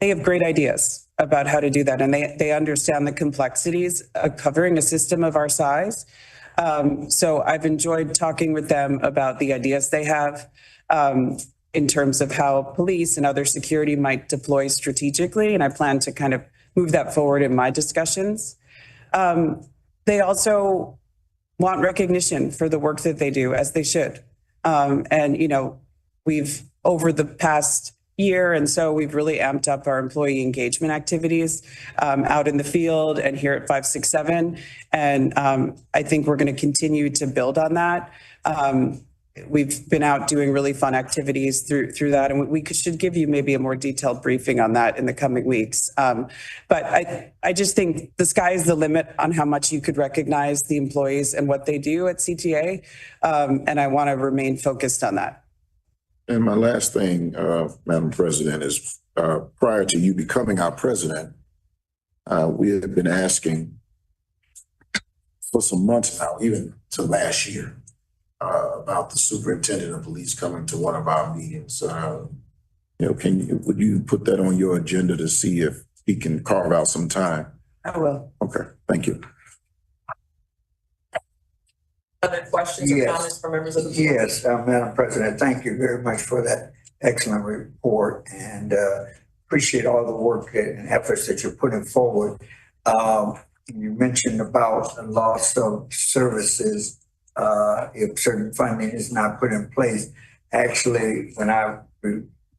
they have great ideas about how to do that. And they understand the complexities of covering a system of our size. So I've enjoyed talking with them about the ideas they have in terms of how police and other security might deploy strategically. And I plan to kind of move that forward in my discussions. They also want recognition for the work that they do, as they should. And, you know, we've over the past year and so we've really amped up our employee engagement activities out in the field and here at 567. And I think we're going to continue to build on that. We've been out doing really fun activities through that, and we should give you maybe a more detailed briefing on that in the coming weeks. But I just think the sky is the limit on how much you could recognize the employees and what they do at CTA, and I want to remain focused on that. And my last thing, Madam President, is prior to you becoming our president, we have been asking for some months now, even to last year, about the superintendent of police coming to one of our meetings. You know, would you put that on your agenda to see if he can carve out some time? I will. Okay, thank you. Other questions or comments from members of the board? Yes, Madam President, thank you very much for that excellent report and appreciate all the work and efforts that you're putting forward. You mentioned about the loss of services if certain funding is not put in place. Actually, when I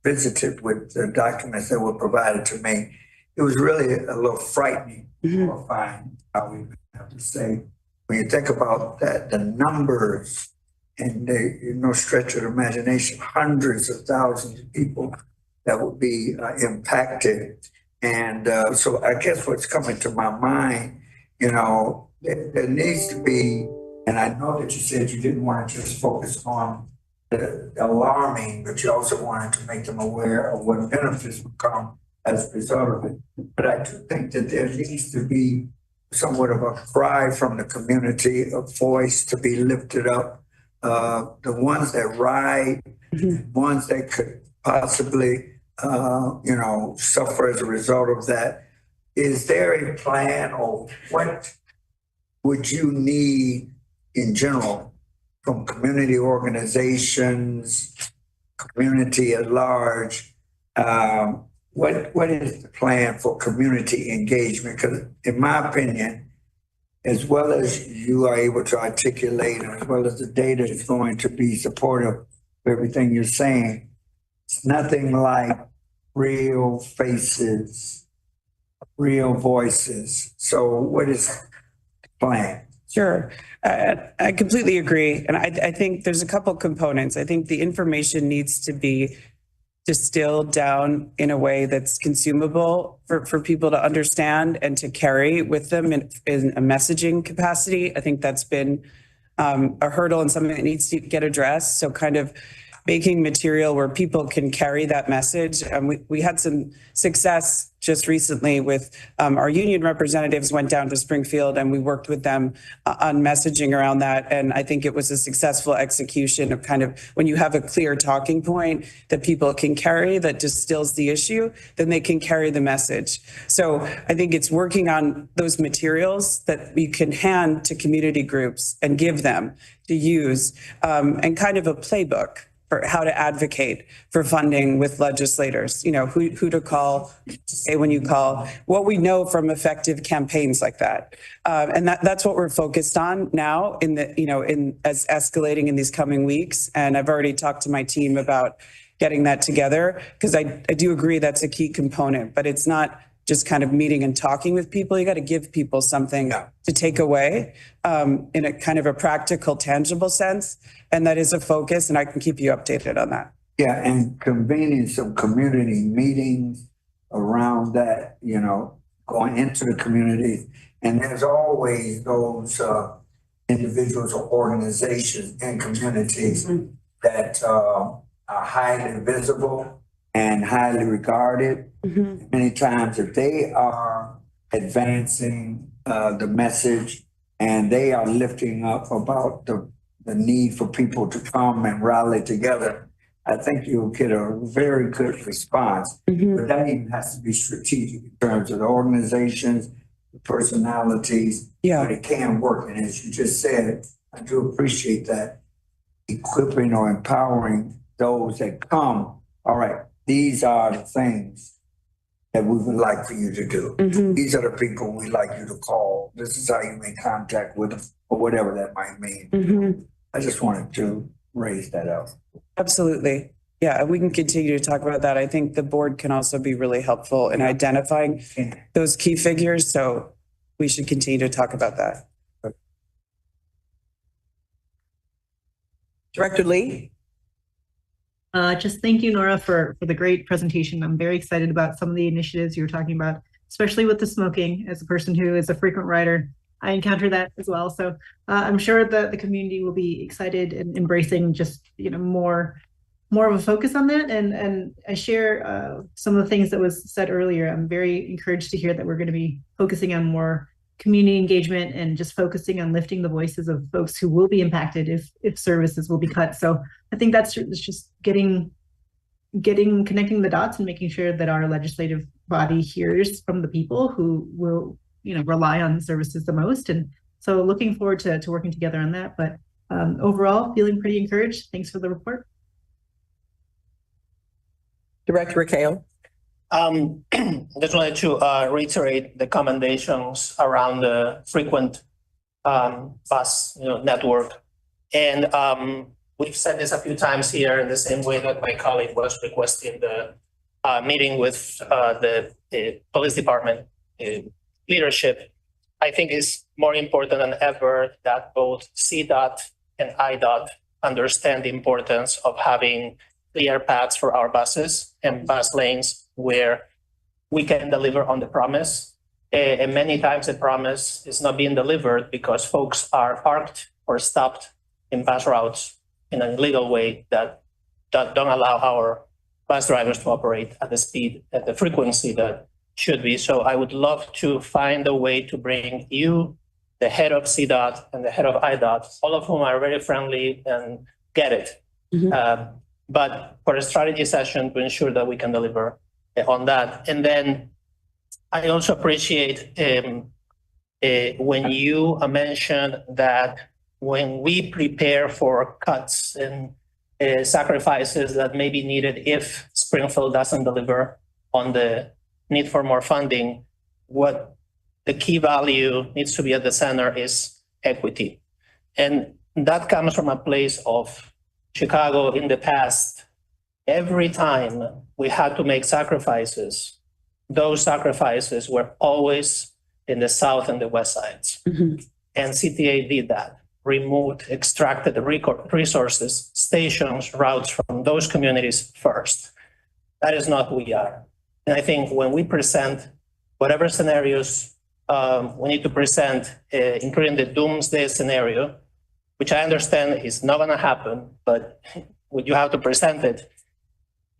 visited with the documents that were provided to me, it was really a little frightening, horrifying, I would have to say. When you think about that, the numbers and no stretch of the imagination, hundreds of thousands of people that would be impacted. And so I guess what's coming to my mind, you know, there needs to be, and I know that you said you didn't want to just focus on the alarming, but you also wanted to make them aware of what benefits will come as a result of it. But I do think that there needs to be somewhat of a cry from the community, a voice to be lifted up. The ones that ride, ones that could possibly, you know, suffer as a result of that. Is there a plan, or what would you need in general from community organizations, community at large? What is the plan for community engagement? Because in my opinion, as well as you are able to articulate, as well as the data is going to be supportive of everything you're saying, it's nothing like real faces, real voices. So what is the plan? Sure. I completely agree. And I think there's a couple components. I think the information needs to be distilled down in a way that's consumable for people to understand and to carry with them in a messaging capacity. I think that's been a hurdle and something that needs to get addressed. So kind of making material where people can carry that message. We had some success just recently with our union representatives went down to Springfield and we worked with them on messaging around that. And I think it was a successful execution of kind of when you have a clear talking point that people can carry that distills the issue, then they can carry the message. So I think it's working on those materials that we can hand to community groups and give them to use and kind of a playbook for how to advocate for funding with legislators, who to call, say when you call, what we know from effective campaigns like that. And that's what we're focused on now as escalating in these coming weeks. And I've already talked to my team about getting that together, because I do agree that's a key component, but it's not just kind of meeting and talking with people. You got to give people something to take away in a kind of a practical, tangible sense. And that is a focus, and I can keep you updated on that. Yeah, and convening some community meetings around that, going into the community. And there's always those individuals or organizations and communities that are highly visible and highly regarded. Many times if they are advancing the message and they are lifting up about the need for people to come and rally together, I think you'll get a very good response. But that even has to be strategic in terms of the organizations, the personalities, but it can work. And as you just said, I do appreciate that, equipping or empowering those that come. All right, these are the things that we would like for you to do. These are the people we'd like you to call. This is how you make contact with them, or whatever that might mean. I just wanted to raise that up. Absolutely. Yeah, we can continue to talk about that. I think the board can also be really helpful in identifying those key figures. So we should continue to talk about that. Director Lee? Just thank you, Nora, for the great presentation. I'm very excited about some of the initiatives you were talking about, especially with the smoking. As a person who is a frequent rider, I encounter that as well. So I'm sure that the community will be excited and embracing just more of a focus on that. And I share some of the things that was said earlier. I'm very encouraged to hear that we're going to be focusing on more community engagement and just focusing on lifting the voices of folks who will be impacted if services will be cut. So I think that's just connecting the dots and making sure that our legislative body hears from the people who will rely on services the most. And so looking forward to working together on that. But overall, feeling pretty encouraged. Thanks for the report. Director Rakeo? Just wanted to reiterate the commendations around the frequent bus network. And we've said this a few times here in the same way that my colleague was requesting the meeting with the police department leadership. I think it's more important than ever that both CDOT and IDOT understand the importance of having clear paths for our buses and bus lanes where we can deliver on the promise. And many times the promise is not being delivered because folks are parked or stopped in bus routes in an illegal way that don't allow our bus drivers to operate at the speed, at the frequency that should be. So I would love to find a way to bring you, the head of CDOT and the head of IDOT, all of whom are very friendly and get it. But for a strategy session to ensure that we can deliver on that. And then I also appreciate when you mentioned that when we prepare for cuts and sacrifices that may be needed if Springfield doesn't deliver on the need for more funding, what the key value needs to be at the center is equity. And that comes from a place of Chicago in the past. Every time we had to make sacrifices, those sacrifices were always in the south and the west sides. And CTA did that, removed, extracted the resources, stations, routes from those communities first. That is not who we are. And I think when we present whatever scenarios we need to present, including the doomsday scenario, which I understand is not going to happen, but you have to present it.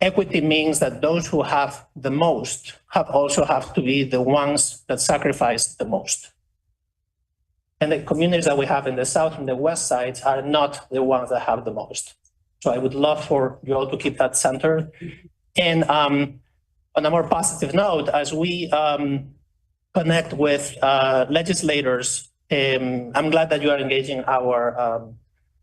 Equity means that those who have the most also have to be the ones that sacrifice the most. And the communities that we have in the south and the west sides are not the ones that have the most. So I would love for you all to keep that centered. And on a more positive note, as we connect with legislators, I'm glad that you are engaging our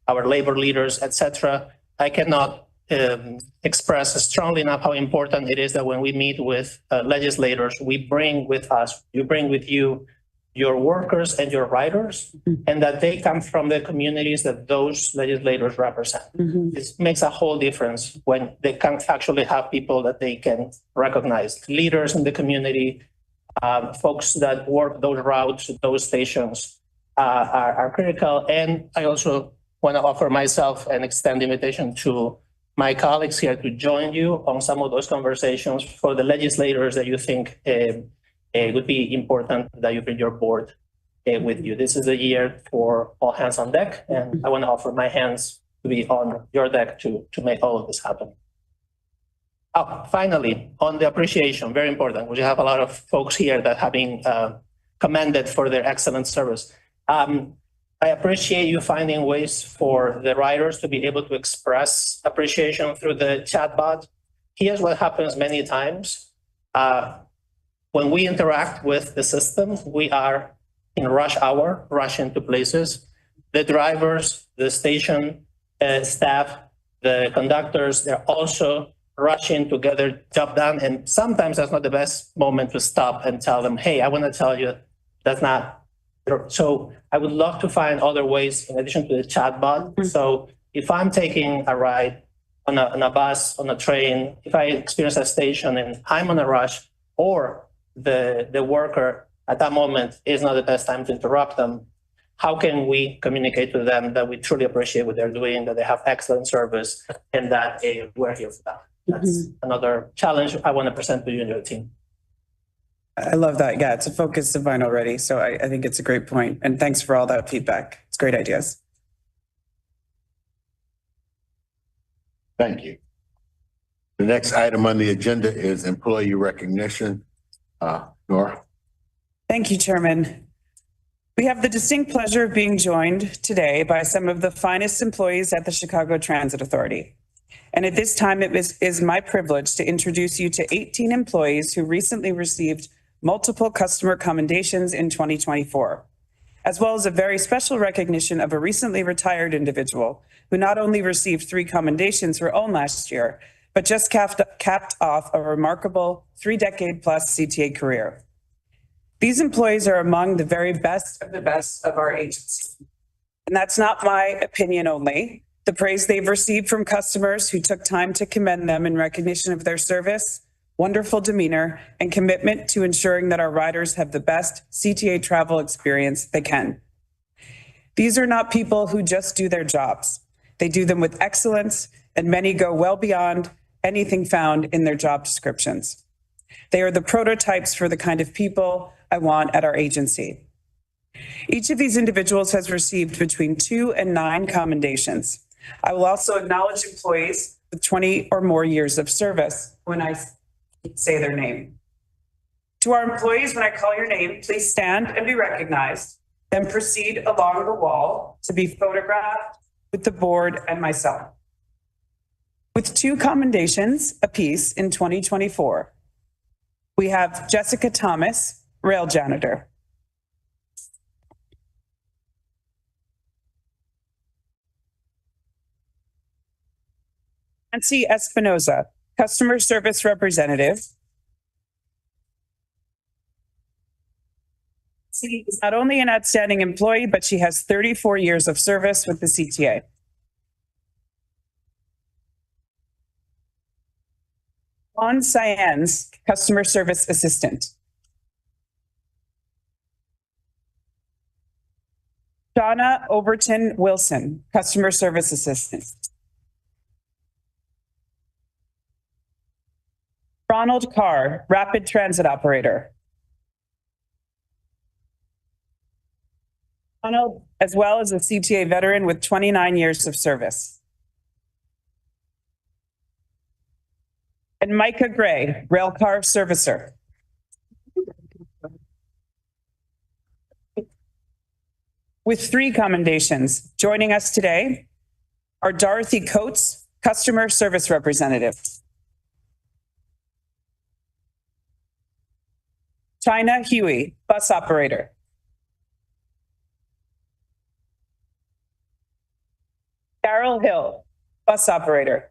labor leaders, et cetera. I cannot express strongly enough how important it is that when we meet with legislators, we bring with us, you bring with you your workers and your riders, and that they come from the communities that those legislators represent. This makes a whole difference when they can actually have people that they can recognize, leaders in the community, folks that work those routes, those stations are critical. And I also want to offer myself and extend the invitation to my colleagues here to join you on some of those conversations for the legislators that you think it would be important that you bring your board with you. This is a year for all hands on deck, and I want to offer my hands to be on your deck to make all of this happen. Oh, finally, on the appreciation, very important. We have a lot of folks here that have been commended for their excellent service. I appreciate you finding ways for the riders to be able to express appreciation through the chatbot. Here's what happens many times. When we interact with the system, we are in rush hour, rushing to places. The drivers, the station staff, the conductors, they're also rushing to get their job done. And sometimes that's not the best moment to stop and tell them, hey, I want to tell you that's not. So I would love to find other ways in addition to the chatbot. So if I'm taking a ride on a bus, on a train, if I experience a station and I'm on a rush, or the worker at that moment is not the best time to interrupt them, how can we communicate to them that we truly appreciate what they're doing, that they have excellent service, and that we're here for them? That's another challenge I want to present to you and your team. I love that. Yeah, it's a focus of mine already. So I think it's a great point. And thanks for all that feedback. It's great ideas. Thank you. The next item on the agenda is employee recognition. Nora. Thank you, Chairman. We have the distinct pleasure of being joined today by some of the finest employees at the Chicago Transit Authority. And at this time, it is my privilege to introduce you to 18 employees who recently received multiple customer commendations in 2024, as well as a very special recognition of a recently retired individual who not only received 3 commendations her own last year, but just capped off a remarkable 3-decade-plus CTA career. These employees are among the very best of our agency. And that's not my opinion only. The praise they've received from customers who took time to commend them in recognition of their service, wonderful demeanor, and commitment to ensuring that our riders have the best CTA travel experience they can. These are not people who just do their jobs. They do them with excellence, and many go well beyond anything found in their job descriptions. They are the prototypes for the kind of people I want at our agency. Each of these individuals has received between 2 and 9 commendations. I will also acknowledge employees with 20 or more years of service when I say their name. To our employees, when I call your name, please stand and be recognized, then proceed along the wall to be photographed with the board and myself. With 2 commendations apiece in 2024, we have Jessica Thomas, rail janitor. Nancy Espinoza, customer service representative. She is not only an outstanding employee, but she has 34 years of service with the CTA. Juan Saenz, customer service assistant. Shauna Overton Wilson, customer service assistant. Ronald Carr, rapid transit operator. Ronald, as well as a CTA veteran with 29 years of service. And Micah Gray, railcar servicer. With 3 commendations, joining us today are Dorothy Coates, customer service representative. China Huey, bus operator. Carol Hill, bus operator.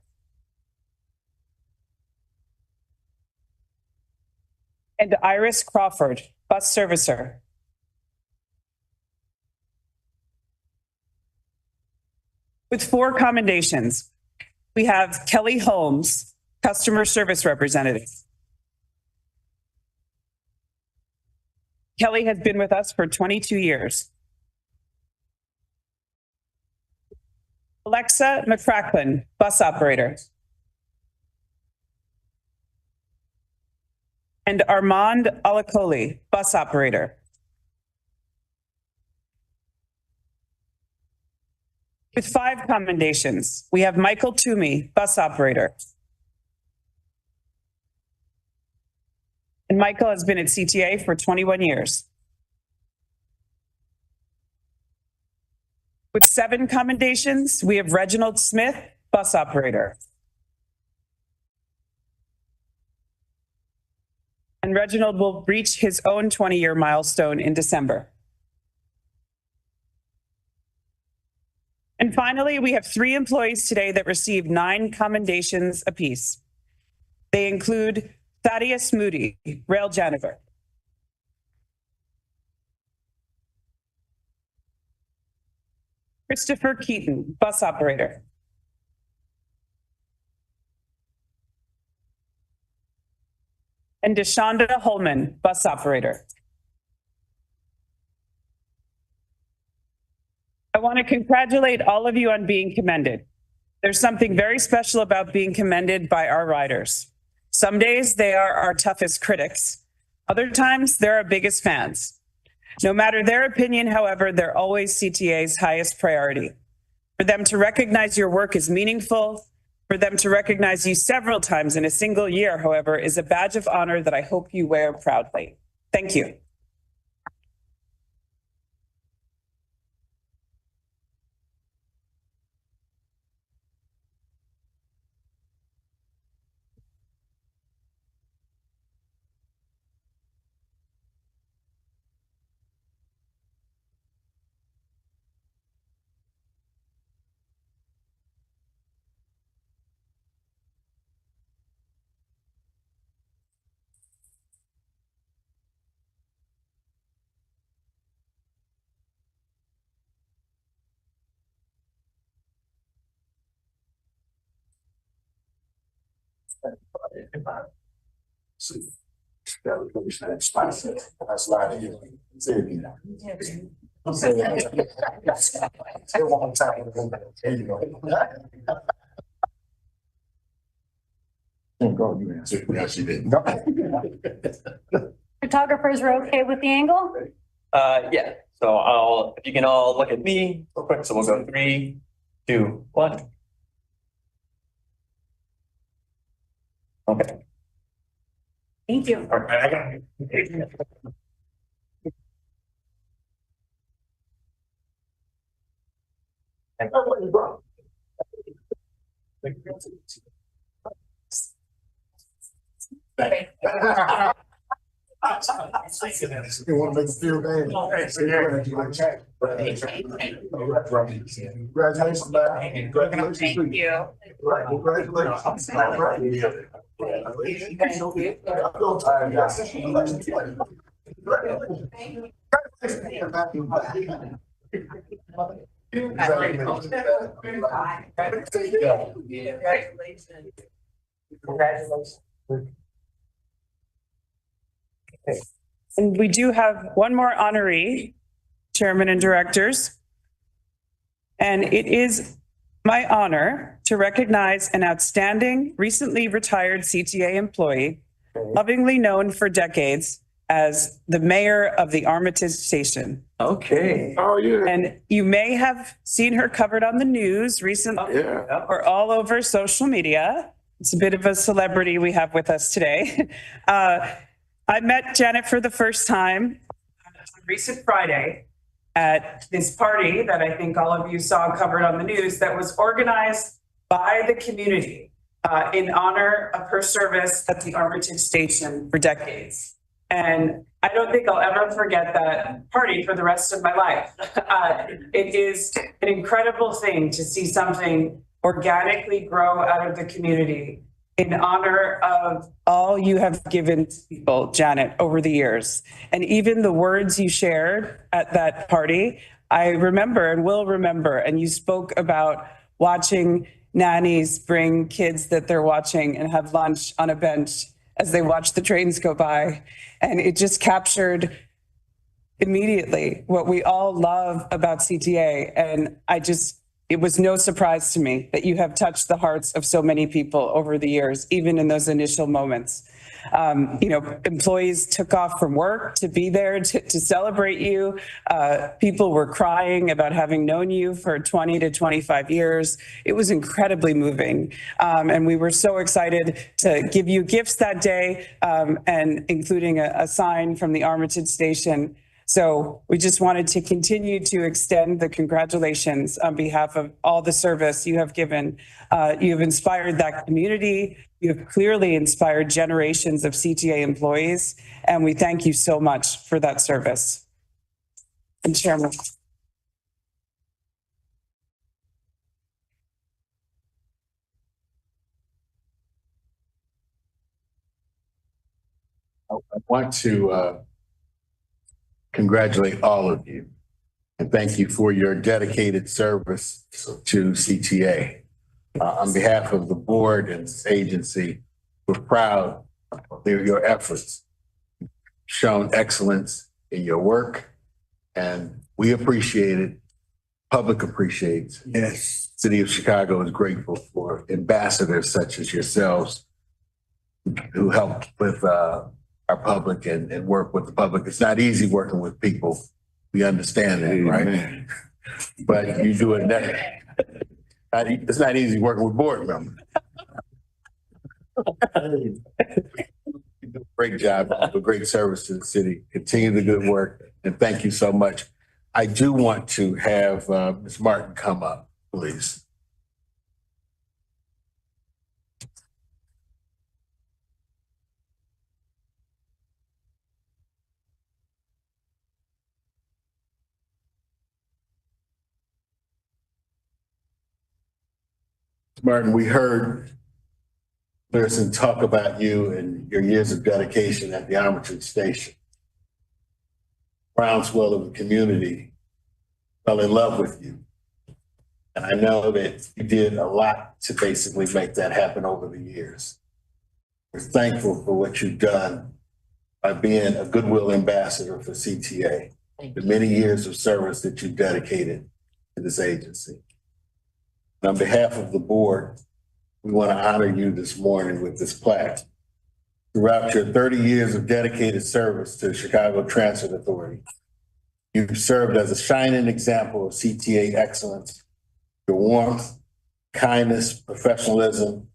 And Iris Crawford, bus servicer. With 4 commendations, we have Kelly Holmes, customer service representative. Kelly has been with us for 22 years. Alexa McCracklin, bus operator. And Armand Alacoli, bus operator. With 5 commendations, we have Michael Toomey, bus operator. And Michael has been at CTA for 21 years. With 7 commendations, we have Reginald Smith, bus operator. And Reginald will reach his own 20-year milestone in December. And finally, we have 3 employees today that received 9 commendations apiece. They include Thaddeus Moody, rail janitor. Christopher Keaton, bus operator. And Deshonda Holman, bus operator. I want to congratulate all of you on being commended. There's something very special about being commended by our riders. Some days they are our toughest critics. Other times they're our biggest fans. No matter their opinion, however, they're always CTA's highest priority. For them to recognize your work is meaningful. For them to recognize you several times in a single year, however, is a badge of honor that I hope you wear proudly. Thank you. Photographers are okay with the angle? Yeah, so if you can all look at me real quick, so we'll go 3, 2, 1. Okay. Thank you. All right, I got it. You want to make us feel bad? Congratulations, man. Congratulations. Thank you. Congratulations. Congratulations. And we do have one more honoree, chairman and directors. And it is my honor to recognize an outstanding, recently retired CTA employee, lovingly known for decades as the mayor of the Armitage Station. Okay. Oh, yeah. And you may have seen her covered on the news recently Yeah. or all over social media. It's a bit of a celebrity we have with us today. I met Janet for the first time on recent Friday at this party that I think all of you saw covered on the news that was organized by the community in honor of her service at the Armitage Station for decades. And I don't think I'll ever forget that party for the rest of my life. It is an incredible thing to see something organically grow out of the community in honor of all you have given to people, Janet, over the years. And even the words you shared at that party, I remember and will remember. And you spoke about watching nannies bring kids that they're watching and have lunch on a bench as they watch the trains go by. And it just captured immediately what we all love about CTA. And it was no surprise to me that you have touched the hearts of so many people over the years, even in those initial moments. Employees took off from work to be there to celebrate you. People were crying about having known you for 20 to 25 years. It was incredibly moving. And we were so excited to give you gifts that day, and including a sign from the Armitage station. So we just wanted to continue to extend the congratulations on behalf of all the service you have given. You have inspired that community. You have clearly inspired generations of CTA employees, and we thank you so much for that service. And Chairman. I want to congratulate all of you and thank you for your dedicated service to CTA. On behalf of the board and this agency, we're proud of your efforts. You've shown excellence in your work, and we appreciate it. Public appreciates. Yes. City of Chicago is grateful for ambassadors such as yourselves who help with our public and work with the public. It's not easy working with people. We understand that, right? But you do it. It's not easy working with board members. You do a great job, a great service to the city. Continue the good work, and thank you so much. I do want to have Ms. Martin come up, please. Martin, we heard Pearson talk about you and your years of dedication at the Armitage station. Groundswell of the community fell in love with you. And I know that you did a lot to basically make that happen over the years. We're thankful for what you've done by being a goodwill ambassador for CTA, the many years of service that you dedicated to this agency. And on behalf of the board, we want to honor you this morning with this plaque. Throughout your 30 years of dedicated service to the Chicago Transit Authority, you've served as a shining example of CTA excellence. Your warmth, kindness, professionalism,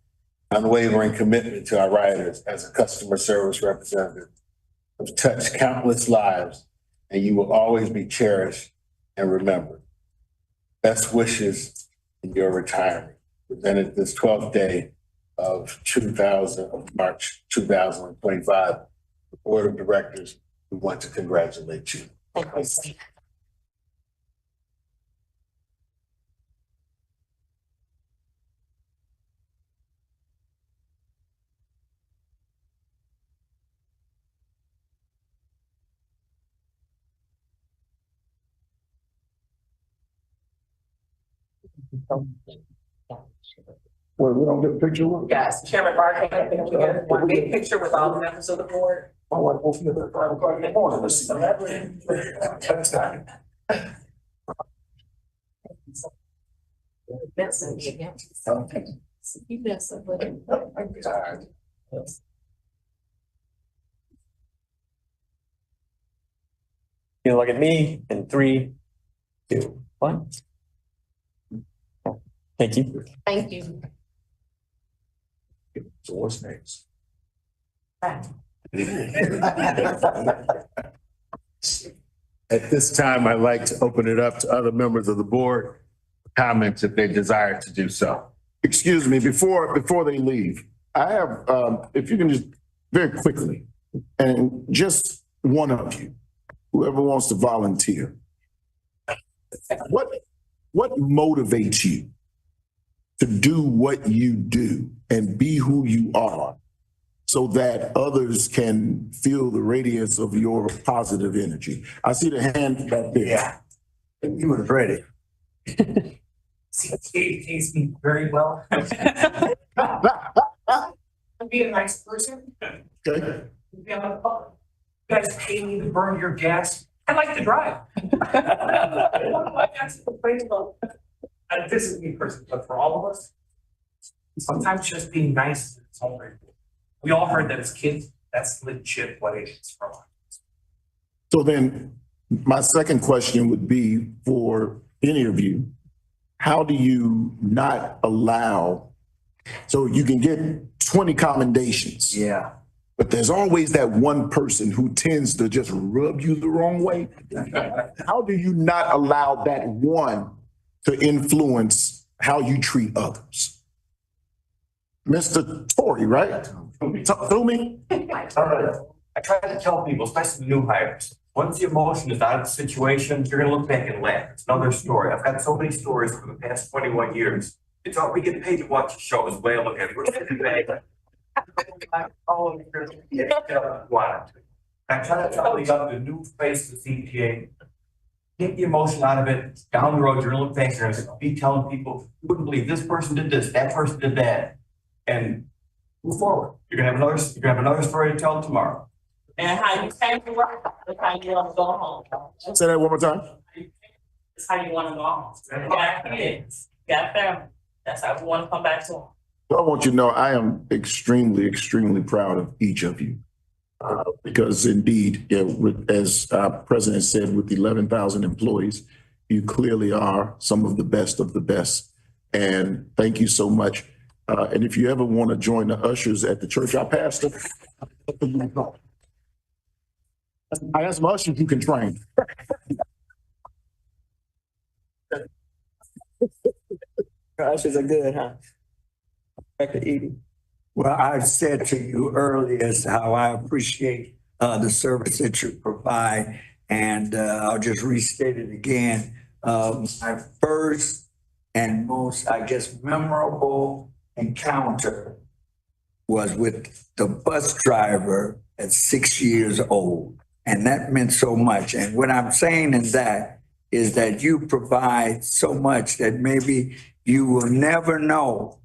unwavering commitment to our riders as a customer service representative have touched countless lives, and you will always be cherished and remembered. Best wishes in your retirement. Presented this 12th day of March 2025, the Board of Directors, we want to congratulate you. Thank you. Well, we don't get a picture with it? Yes, Chairman Barkley, we get one big picture with all the members of the board. My wife won't feel that. I'm going to see. Messing me again. You messing with it. I'm tired. You look at me in 3, 2, 1. Thank you. Thank you. So what's next? At this time, I'd like to open it up to other members of the board, comments if they desire to do so. Excuse me, before they leave, I have, if you can just very quickly, and just one of you, whoever wants to volunteer, what motivates you to do what you do and be who you are so that others can feel the radiance of your positive energy. I see the hand back there. Yeah. He was ready. He pays me very well. Be a nice person. Okay. You guys pay me to burn your gas. I like to drive. That's the place about. And this is me personally, but for all of us, sometimes just being nice is all very good. We all heard that as kids. That's legit what it is from. So then my second question would be for any of you, how do you not allow, so you can get 20 commendations, Yeah. but there's always that one person who tends to just rub you the wrong way. How do you not allow that one to influence how you treat others? Mr. Tory, right? Through me? I try to tell people, especially new hires, once the emotion is out of the situation, you're gonna look back and laugh. It's another story. I've got so many stories for the past 21 years. It's all, we get paid to watch the show is the way I look at it. We're sitting back. Oh, I try to tell the new face of the CTA, get the emotion out of it. Down the road, you're gonna look back, you're gonna be telling people, you wouldn't believe this person did this, that person did that. And move forward. You're gonna have another story to tell tomorrow. And how you came to work, that's how you want to go home. Say that one more time. That's how you want to go home. You got kids, you got family. That's how we want to come back to them. So I want you to know I am extremely, extremely proud of each of you. Because indeed, as our president said, with 11,000 employees, you clearly are some of the best. And thank you so much. And if you ever want to join the ushers at the church I pastor, I have some ushers you can train. Ushers are good, huh? Back to Edie. Well, I've said to you earlier as to how I appreciate the service that you provide. And I'll just restate it again. My first and most, I guess, memorable encounter was with the bus driver at 6 years old. And that meant so much. And what I'm saying in that is that you provide so much that maybe you will never know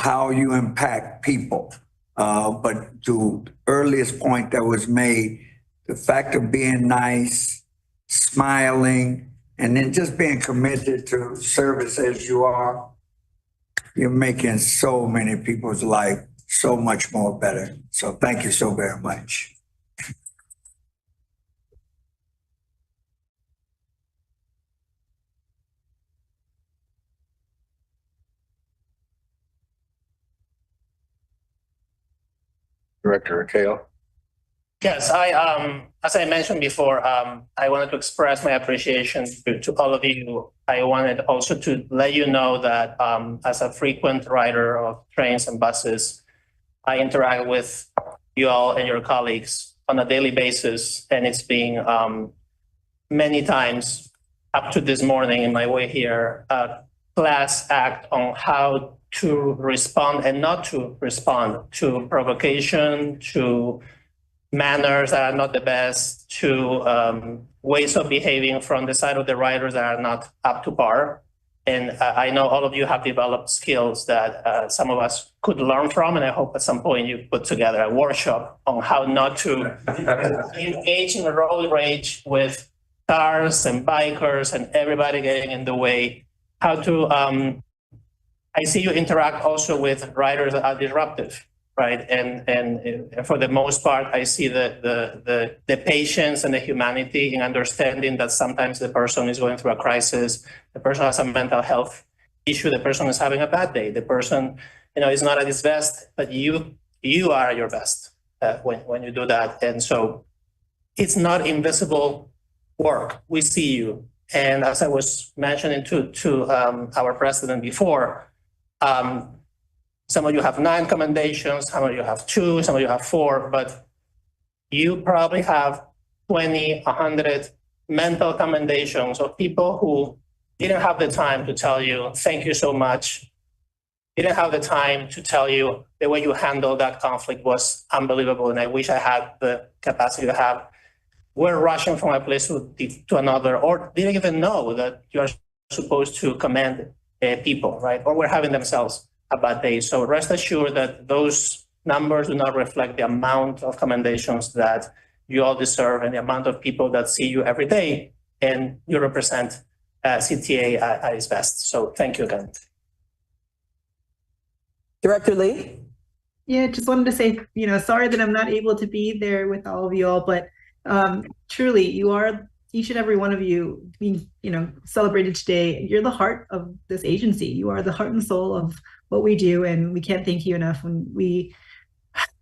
how you impact people. But to earliest point that was made, the fact of being nice, smiling, and then just being committed to service as you are, you're making so many people's life so much more better. So thank you so very much. Director Akeo. Yes, as I mentioned before, I wanted to express my appreciation to all of you. I wanted also to let you know that as a frequent rider of trains and buses, I interact with you all and your colleagues on a daily basis, and it's been many times up to this morning in my way here, a class act on how to respond and not to respond to provocation, to manners that are not the best, to ways of behaving from the side of the riders that are not up to par. And I know all of you have developed skills that some of us could learn from, and I hope at some point you put together a workshop on how not to engage in road rage with cars and bikers and everybody getting in the way. How to, I see you interact also with riders that are disruptive, right? And for the most part, I see the patience and the humanity in understanding that sometimes the person is going through a crisis, the person has a mental health issue, the person is having a bad day, the person, is not at his best, but you are at your best when you do that. And so it's not invisible work. We see you. And as I was mentioning to our president before, some of you have 9 commendations, some of you have 2, some of you have 4, but you probably have 20, 100 mental commendations of people who didn't have the time to tell you, thank you so much. didn't have the time to tell you the way you handled that conflict was unbelievable, and I wish I had the capacity to have. We're rushing from one place to another, or didn't even know that you are supposed to commend people, right? Or we're having themselves a bad day. So rest assured that those numbers do not reflect the amount of commendations that you all deserve and the amount of people that see you every day, and you represent CTA at its best. So thank you again. Director Lee? Yeah, just wanted to say, sorry that I'm not able to be there with all of you all, but truly, you are, each and every one of you being, celebrated today. You're the heart of this agency. You are the heart and soul of what we do, and we can't thank you enough.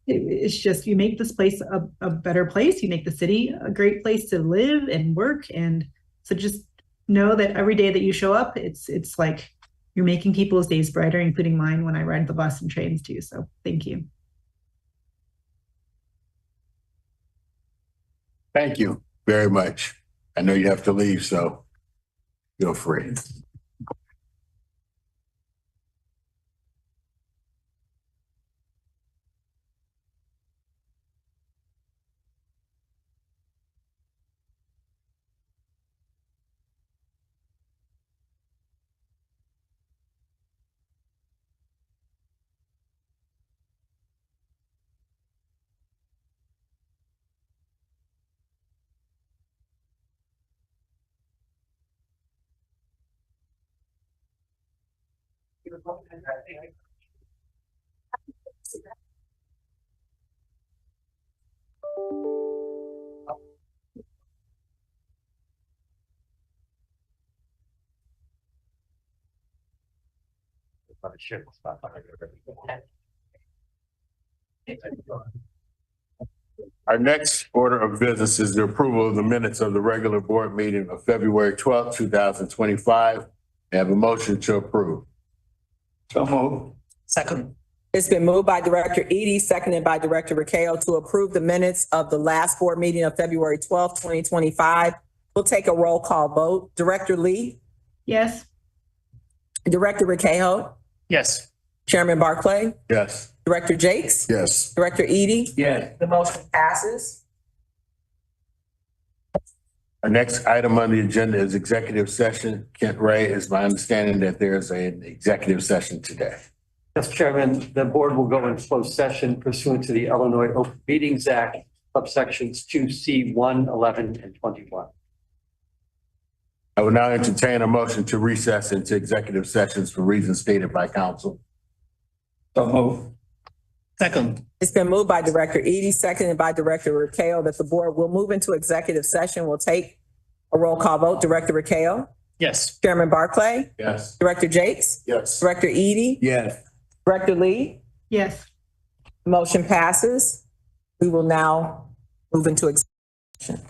It's just, you make this place a better place. You make the city a great place to live and work. And so just know that every day that you show up, it's like you're making people's days brighter, including mine when I ride the bus and trains too. So thank you. Thank you very much. I know you have to leave, so feel free. Our next order of business is the approval of the minutes of the regular board meeting of February 12th, 2025. I have a motion to approve. So move. Second. It's been moved by Director Eady, seconded by Director Ricao to approve the minutes of the last board meeting of February 12th, 2025. We'll take a roll call vote. Director Lee? Yes. Director Ricao? Yes. Chairman Barclay? Yes. Director Jakes? Yes. Director Eady? Yes. The motion passes. Our next item on the agenda is executive session. Kent Ray, is my understanding that there's an executive session today. Yes, Chairman, the board will go in closed session pursuant to the Illinois Open Meetings Act, subsections 2C1, 11, and 21. I will now entertain a motion to recess into executive sessions for reasons stated by counsel. So move. Second. It's been moved by Director Eady, seconded by Director Ricao that the board will move into executive session. We'll take a roll call vote. Director Ricao? Yes. Chairman Barclay? Yes. Director Jakes? Yes. Director Eady? Yes. Director Lee? Yes. Motion passes. We will now move into executive session.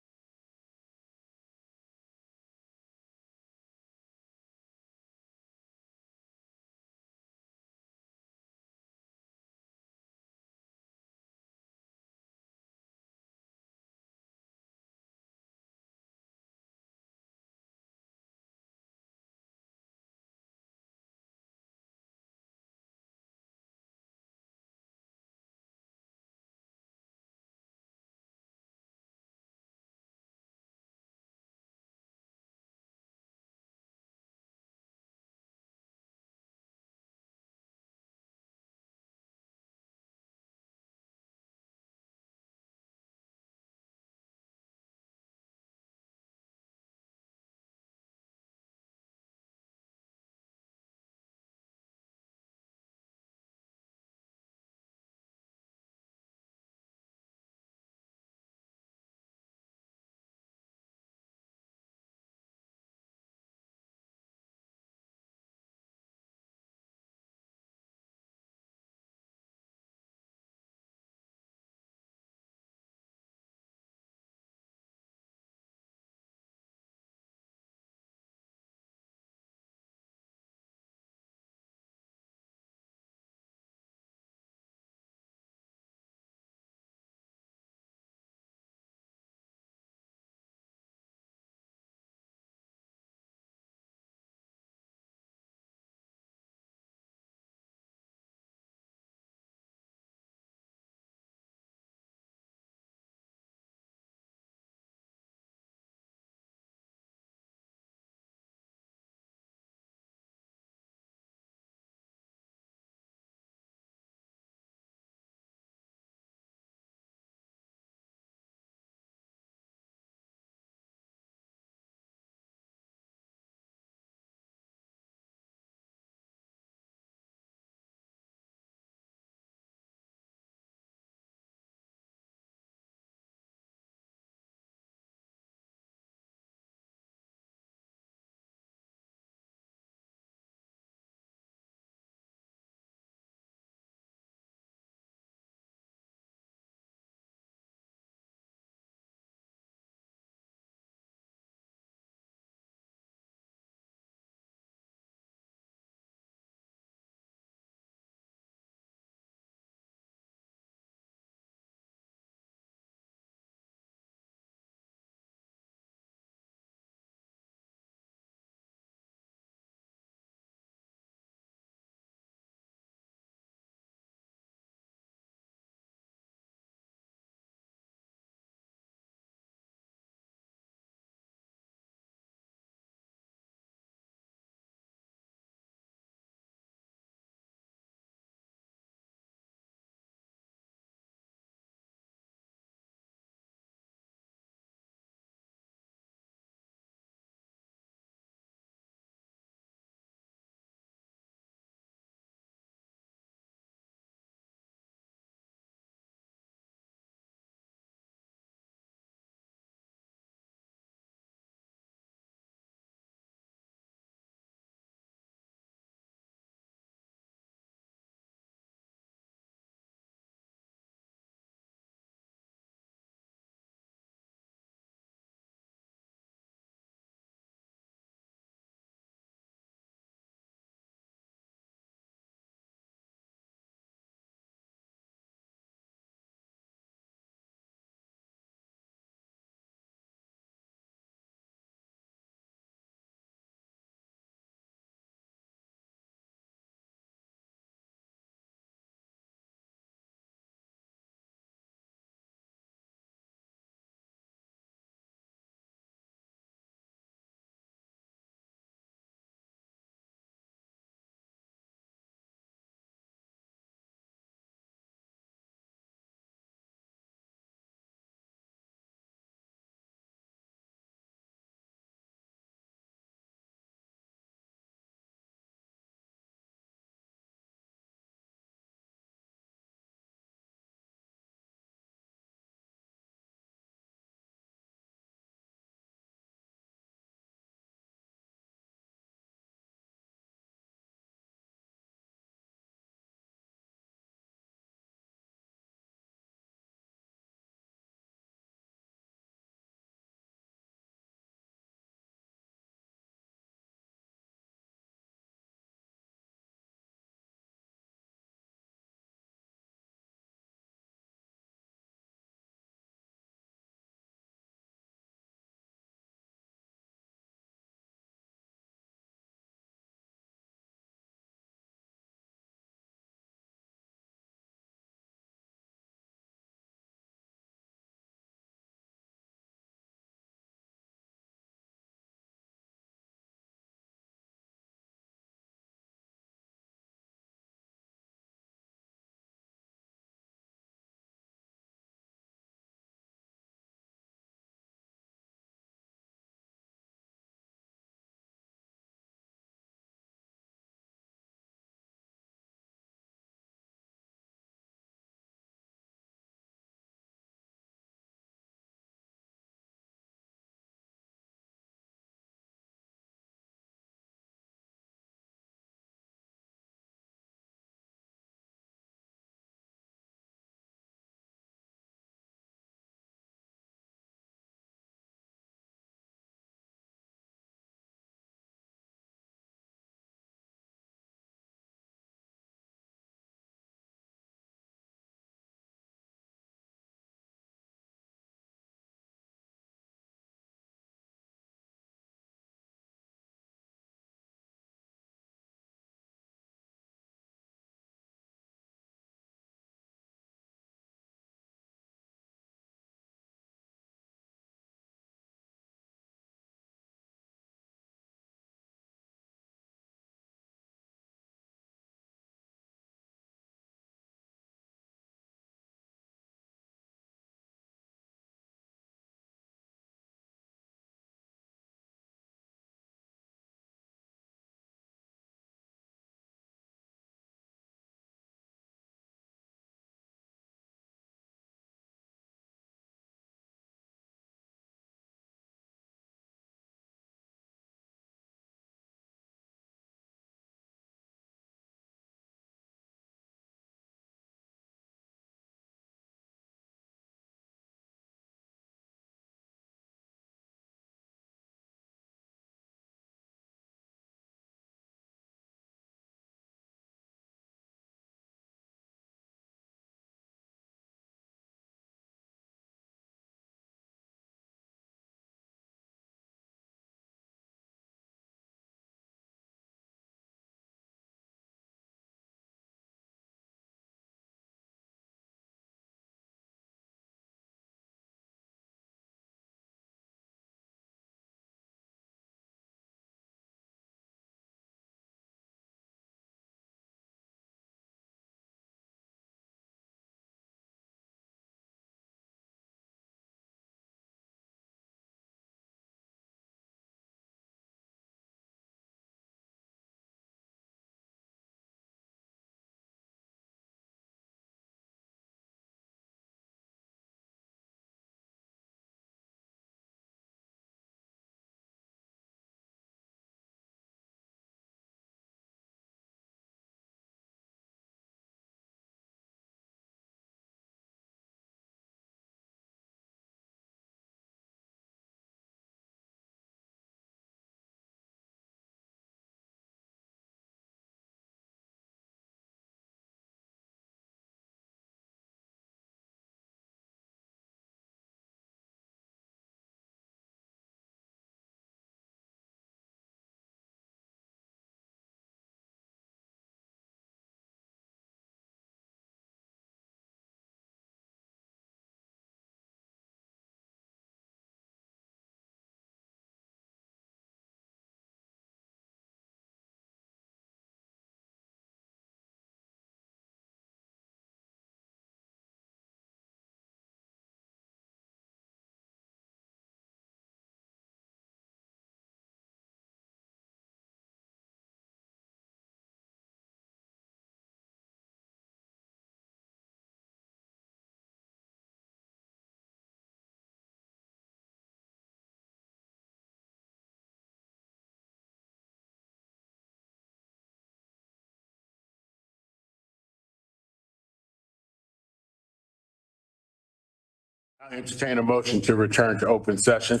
I entertain a motion to return to open session.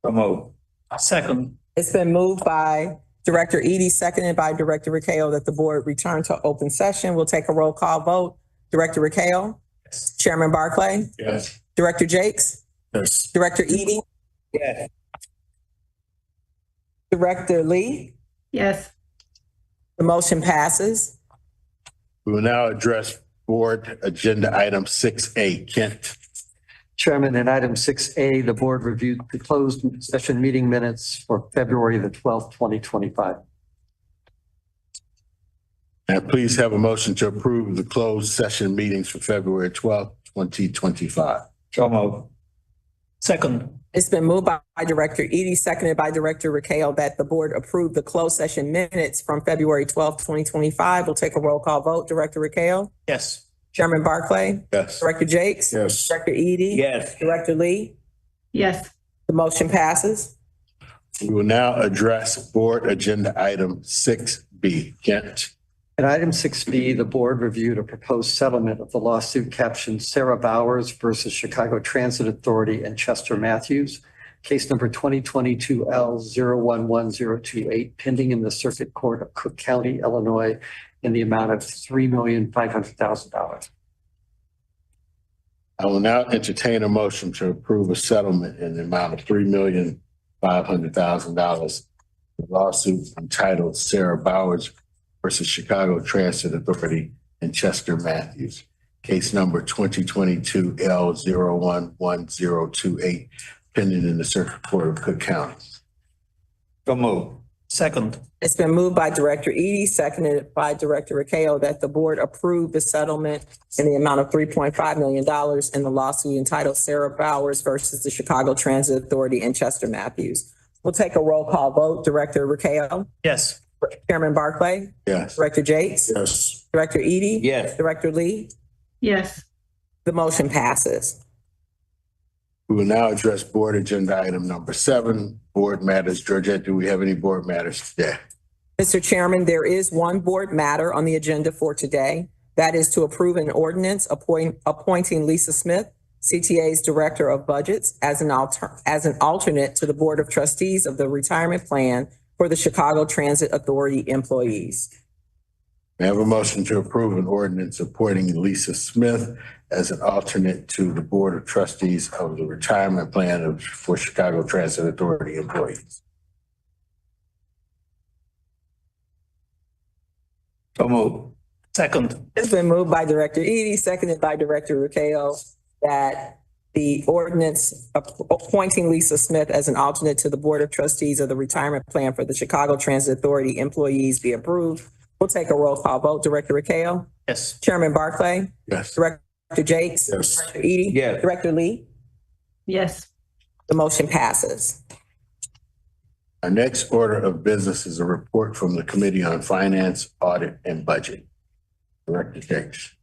So moved. Second. It's been moved by Director Eady, seconded by Director Ricao, that the board return to open session. We'll take a roll call vote. Director Ricao? Chairman Barclay? Yes. Director Jakes? Yes. Director Eady? Yes. Director Lee? Yes. The motion passes. We will now address board agenda item 6A. Kent. Chairman, in item 6A, the board reviewed the closed session meeting minutes for February the 12th, 2025. And please have a motion to approve the closed session meetings for February 12th, 2025. So moved. Second. It's been moved by Director Eady, seconded by Director Ricao, that the board approve the closed session minutes from February 12th, 2025. We'll take a roll call vote. Director Ricao? Yes. Chairman Barclay? Yes. Director Jakes? Yes. Director Eady? Yes. Director Lee? Yes. The motion passes. We will now address board agenda item 6B. Kent. In item 6B, the board reviewed a proposed settlement of the lawsuit captioned Sarah Bowers versus Chicago Transit Authority and Chester Matthews, case number 2022 L011028, pending in the Circuit Court of Cook County, Illinois, in the amount of $3,500,000. I will now entertain a motion to approve a settlement in the amount of $3,500,000. The lawsuit entitled Sarah Bowers versus Chicago Transit Authority and Chester Matthews, case number 2022 L011028, pending in the Circuit Court of Cook County. So moved. Second. It's been moved by Director Eady, seconded by Director Ricao, that the board approve the settlement in the amount of $3.5 million in the lawsuit entitled Sarah Bowers versus the Chicago Transit Authority and Chester Matthews. We'll take a roll call vote. Director Ricao? Yes. Chairman Barclay? Yes. Director Jakes? Yes. Director Eady? Yes. Director Lee? Yes. The motion passes. We will now address board agenda item number 7, board matters. Georgette, do we have any board matters today? Mr. Chairman, there is one board matter on the agenda for today. That is to approve an ordinance appointing Lisa Smith, CTA's Director of Budgets, as an alternate to the Board of Trustees of the Retirement Plan for the Chicago Transit Authority employees. May I have a motion to approve an ordinance appointing Lisa Smith as an alternate to the Board of Trustees of the Retirement Plan for Chicago Transit Authority employees? So moved. Second. It's been moved by Director Eady, seconded by Director Ricao, that the ordinance appointing Lisa Smith as an alternate to the Board of Trustees of the Retirement Plan for the Chicago Transit Authority employees be approved. We'll take a roll call vote. Director Ricao? Yes. Chairman Barclay? Yes. Director Jakes? Yes. Director Eady? Yes. Director Lee? Yes. The motion passes. Our next order of business is a report from the Committee on Finance, Audit, and Budget. Director Jakes.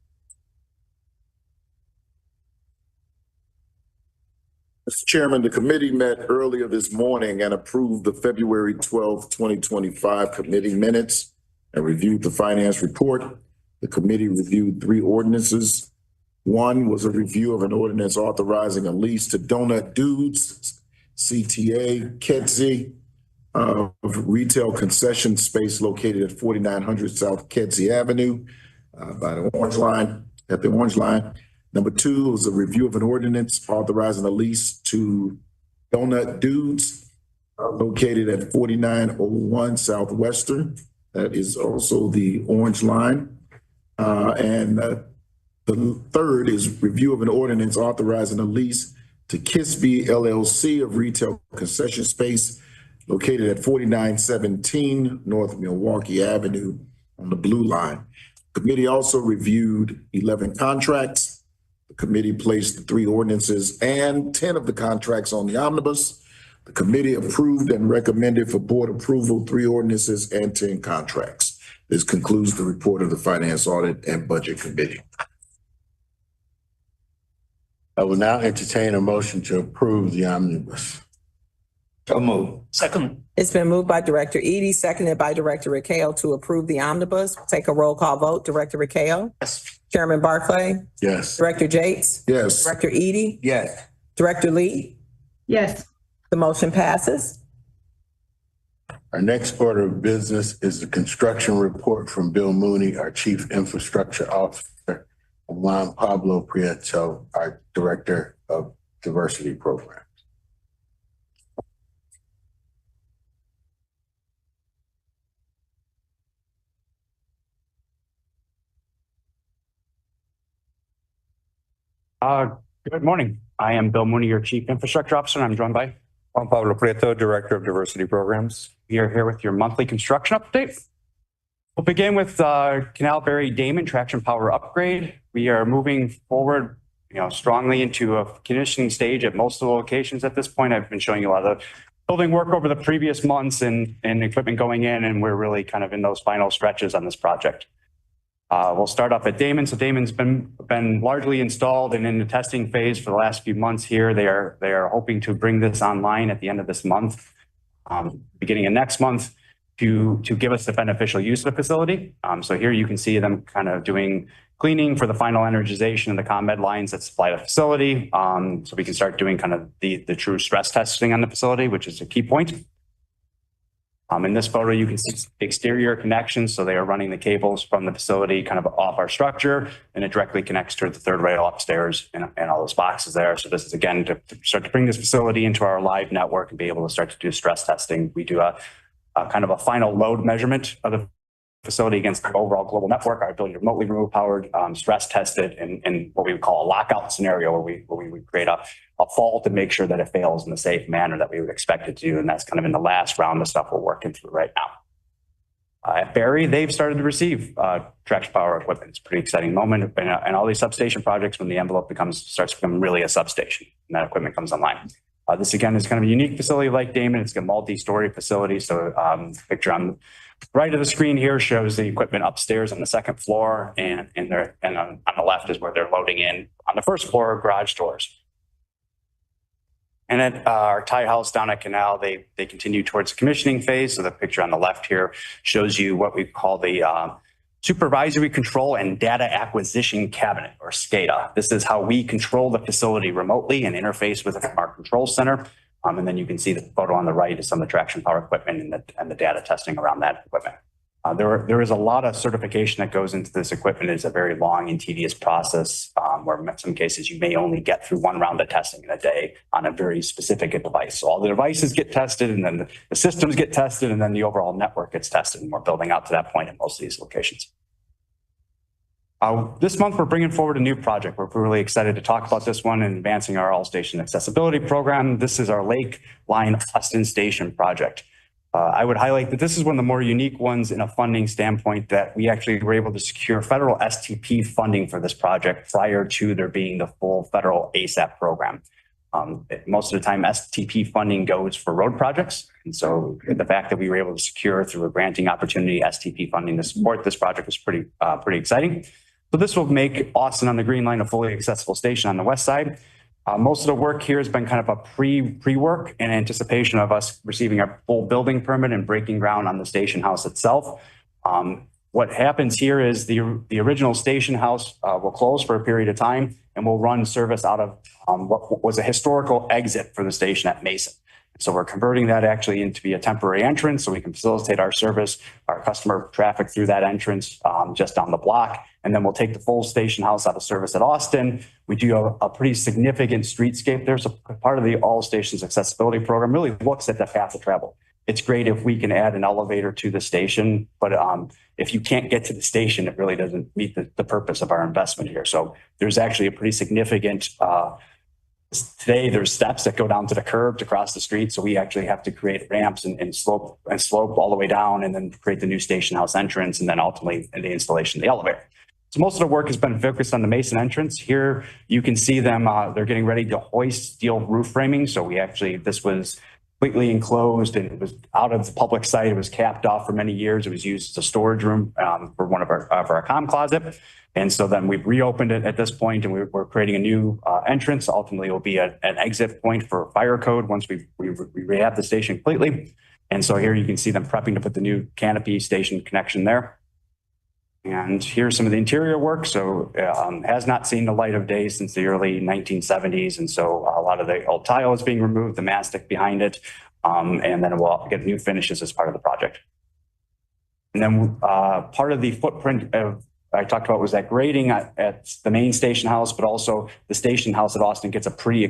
Mr. Chairman, the committee met earlier this morning and approved the February 12th, 2025 committee minutes and reviewed the finance report. The committee reviewed 3 ordinances. One was a review of an ordinance authorizing a lease to Donut Dudes, CTA, Kedzie, of retail concession space located at 4900 South Kedzie Avenue by the Orange Line, at the Orange Line. Number 2 was a review of an ordinance authorizing a lease to Donut Dudes located at 4901 Southwestern. That is also the Orange Line. The third is review of an ordinance authorizing a lease to Kisby LLC of retail concession space located at 4917 North Milwaukee Avenue on the Blue Line. The committee also reviewed 11 contracts. The committee placed the 3 ordinances and 10 of the contracts on the omnibus. The committee approved and recommended for board approval 3 ordinances and 10 contracts. This concludes the report of the Finance, Audit, and Budget Committee. I will now entertain a motion to approve the omnibus. So move. Second. It's been moved by Director Eady, seconded by Director Riquelme to approve the omnibus. Take a roll call vote. Director Riquelme. Yes. Chairman Barclay. Yes. Director Jates. Yes. Director Eady. Yes. Director Lee. Yes. The motion passes. Our next order of business is the construction report from Bill Mooney, our Chief Infrastructure Officer, and Juan Pablo Prieto, our Director of Diversity Programs. Good morning. I am Bill Mooney, your Chief Infrastructure Officer, and I'm joined by. Juan Pablo Prieto, Director of Diversity Programs. We are here with your monthly construction update. We'll begin with Canalberry Damon traction power upgrade. We are moving forward, strongly into a conditioning stage at most of the locations at this point. I've been showing you a lot of building work over the previous months and equipment going in, and we're really kind of in those final stretches on this project. We'll start off at Damon. So Damon's been largely installed and in the testing phase for the last few months here. They are hoping to bring this online at the end of this month, beginning of next month, to give us the beneficial use of the facility. So here you can see them kind of doing cleaning for the final energization of the ComEd lines that supply the facility. So we can start doing kind of the true stress testing on the facility, which is a key point. In this photo, you can see exterior connections. So they are running the cables from the facility kind of off our structure, and it directly connects to the third rail upstairs and all those boxes there. So this is, again, to start to bring this facility into our live network and be able to start to do stress testing. We do a kind of a final load measurement of the facility against the overall global network, our ability to remotely remove power, stress tested in what we would call a lockout scenario, where we would create a fault and make sure that it fails in the safe manner that we would expect it to. And that's kind of in the last round of stuff we're working through right now. At Barry, they've started to receive traction power equipment. It's a pretty exciting moment. And all these substation projects, when the envelope starts to become really a substation and that equipment comes online. This, again, is kind of a unique facility like Damon. It's a multi-story facility. So picture on right of the screen here shows the equipment upstairs on the second floor, and on the left is where they're loading in on the first floor garage doors. And at our tie house down at Canal, they continue towards the commissioning phase. So the picture on the left here shows you what we call the Supervisory Control and Data Acquisition Cabinet, or SCADA. This is how we control the facility remotely and interface with our control center. And then you can see the photo on the right is some of the traction power equipment and the data testing around that equipment. There is a lot of certification that goes into this equipment. It's a very long and tedious process where in some cases you may only get through one round of testing in a day on a very specific device. So all the devices get tested, and then the systems get tested, and then the overall network gets tested. And we're building out to that point in most of these locations. This month, we're bringing forward a new project. We're really excited to talk about this one and advancing our all-station accessibility program. This is our Lake Line Austin Station project. I would highlight that this is one of the more unique ones in a funding standpoint, that we actually were able to secure federal STP funding for this project prior to there being the full federal ASAP program. Most of the time, STP funding goes for road projects. And so the fact that we were able to secure through a granting opportunity STP funding to support this project was pretty exciting. So this will make Austin on the Green Line a fully accessible station on the west side. Most of the work here has been kind of a pre-work in anticipation of us receiving our full building permit and breaking ground on the station house itself. What happens here is the original station house will close for a period of time, and we'll run service out of what was a historical exit for the station at Mason. So we're converting that actually into be a temporary entrance so we can facilitate our service, our customer traffic through that entrance just down the block. And then we'll take the full station house out of service at Austin. We do a pretty significant streetscape there. So part of the All Stations Accessibility Program really looks at the path of travel. It's great if we can add an elevator to the station, but if you can't get to the station, it really doesn't meet the purpose of our investment here. So there's actually a pretty significant today there's steps that go down to the curb to cross the street. So we actually have to create ramps and slope all the way down, and then create the new station house entrance, and then ultimately the installation of the elevator. So most of the work has been focused on the Mason entrance. Here you can see them, they're getting ready to hoist steel roof framing. So this was completely enclosed and it was out of the public site. It was capped off for many years. It was used as a storage room for one of our comm closet. And so then we've reopened it at this point and we're creating a new entrance. Ultimately, it will be an exit point for fire code once we rehab the station completely. And so here you can see them prepping to put the new canopy station connection there. And here's some of the interior work. So has not seen the light of day since the early 1970s. And so a lot of the old tile is being removed, the mastic behind it. And then we'll get new finishes as part of the project. And then part of the footprint of I talked about was that grading at the main station house, but also the station house at Austin gets a pretty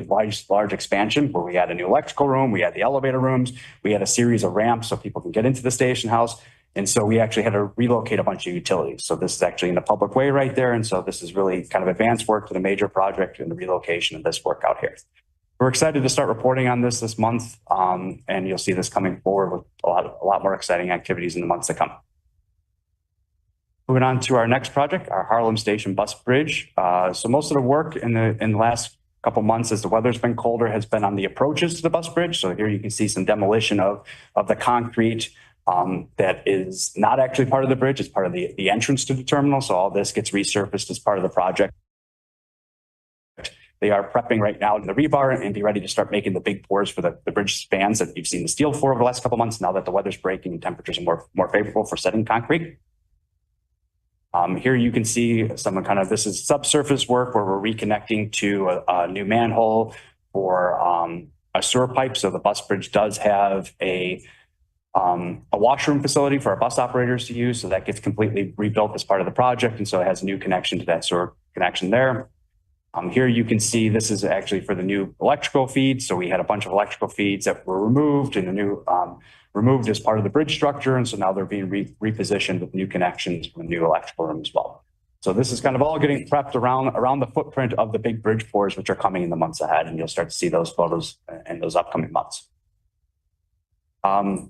large expansion where we had a new electrical room, we had the elevator rooms, we had a series of ramps so people can get into the station house. And so we actually had to relocate a bunch of utilities. So this is actually in the public way right there. And so this is really kind of advanced work for the major project and the relocation of this work out here. We're excited to start reporting on this month. And you'll see this coming forward with a lot more exciting activities in the months to come. Moving on to our next project, our Harlem Station Bus Bridge. So most of the work in the last couple months as the weather's been colder has been on the approaches to the bus bridge. So here you can see some demolition of the concrete that is not actually part of the bridge. It's part of the entrance to the terminal. So all this gets resurfaced as part of the project. They are prepping right now in the rebar and be ready to start making the big pours for the bridge spans that you've seen the steel for over the last couple months now that the weather's breaking and temperatures are more favorable for setting concrete. Here you can see some kind of, this is subsurface work where we're reconnecting to a new manhole for a sewer pipe. So the bus bridge does have a washroom facility for our bus operators to use. So that gets completely rebuilt as part of the project. And so it has a new connection to that sewer connection there. Here you can see this is actually for the new electrical feeds. So we had a bunch of electrical feeds that were removed and the new removed as part of the bridge structure. And so now they're being repositioned with new connections from a new electrical room as well. So this is kind of all getting prepped around the footprint of the big bridge pours, which are coming in the months ahead. And you'll start to see those photos in those upcoming months. The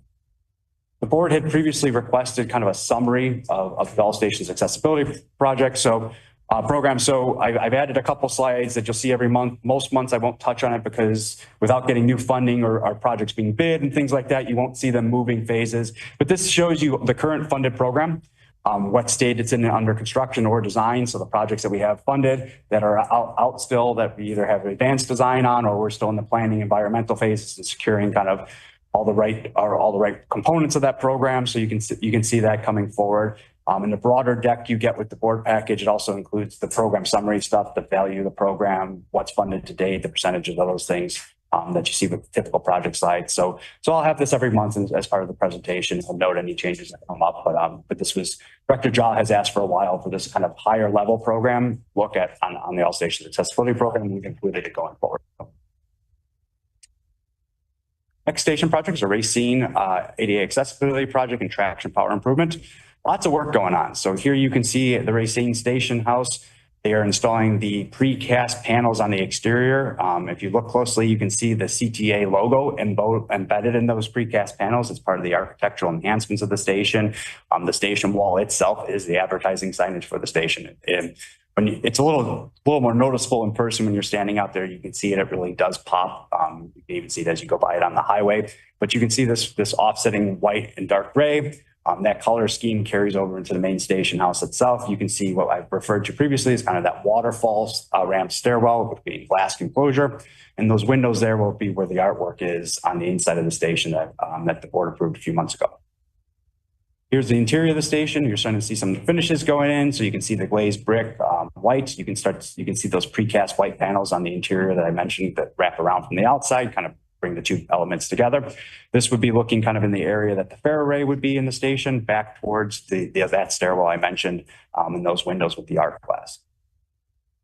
board had previously requested kind of a summary of Bell Station's accessibility project. Program. So I've added a couple slides that you'll see every month. Most months I won't touch on it because without getting new funding or our projects being bid and things like that, you won't see them moving phases. But this shows you the current funded program, what state it's in under construction or design. So the projects that we have funded that are out still that we either have advanced design on or we're still in the planning environmental phases and securing kind of all the right components of that program. So you can see that coming forward. In the broader deck you get with the board package, it also includes the program summary stuff, the value of the program, what's funded to date, the percentages of those things that you see with the typical project slides. So I'll have this every month as part of the presentation. I'll note any changes that come up, but this was, Director Jaw has asked for a while for this kind of higher level program look at on the All Stations Accessibility Program. We've included it going forward. Next station project is a Racine ADA accessibility project and traction power improvement. Lots of work going on. So here you can see the Racine Station House. They are installing the precast panels on the exterior. If you look closely, you can see the CTA logo embedded in those precast panels. It's part of the architectural enhancements of the station. The station wall itself is the advertising signage for the station. And it's a little more noticeable in person when you're standing out there. You can see it. It really does pop. You can even see it as you go by it on the highway. But you can see this offsetting white and dark gray. That color scheme carries over into the main station house itself. You can see what I've referred to previously as kind of that waterfall ramp stairwell with the glass enclosure. And those windows there will be where the artwork is on the inside of the station that the board approved a few months ago. Here's the interior of the station. You're starting to see some finishes going in. So you can see the glazed brick white. You can see those precast white panels on the interior that I mentioned that wrap around from the outside, kind of bring the two elements together. This would be looking kind of in the area that the fair array would be in the station, back towards that stairwell I mentioned, and those windows with the arc glass.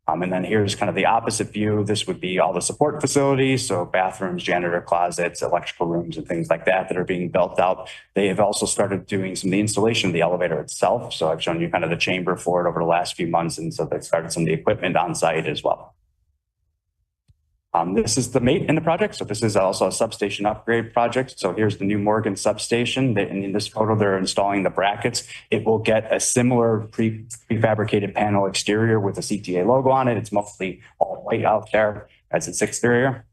And then here's kind of the opposite view. This would be all the support facilities, so bathrooms, janitor closets, electrical rooms, and things like that are being built out. They have also started doing some of the installation of the elevator itself. So I've shown you kind of the chamber for it over the last few months, and so they've started some of the equipment on site as well. This is the mate in the project. So this is also a substation upgrade project. So here's the new Morgan substation. And in this photo, they're installing the brackets. It will get a similar prefabricated panel exterior with a CTA logo on it. It's mostly all white out there as its exterior.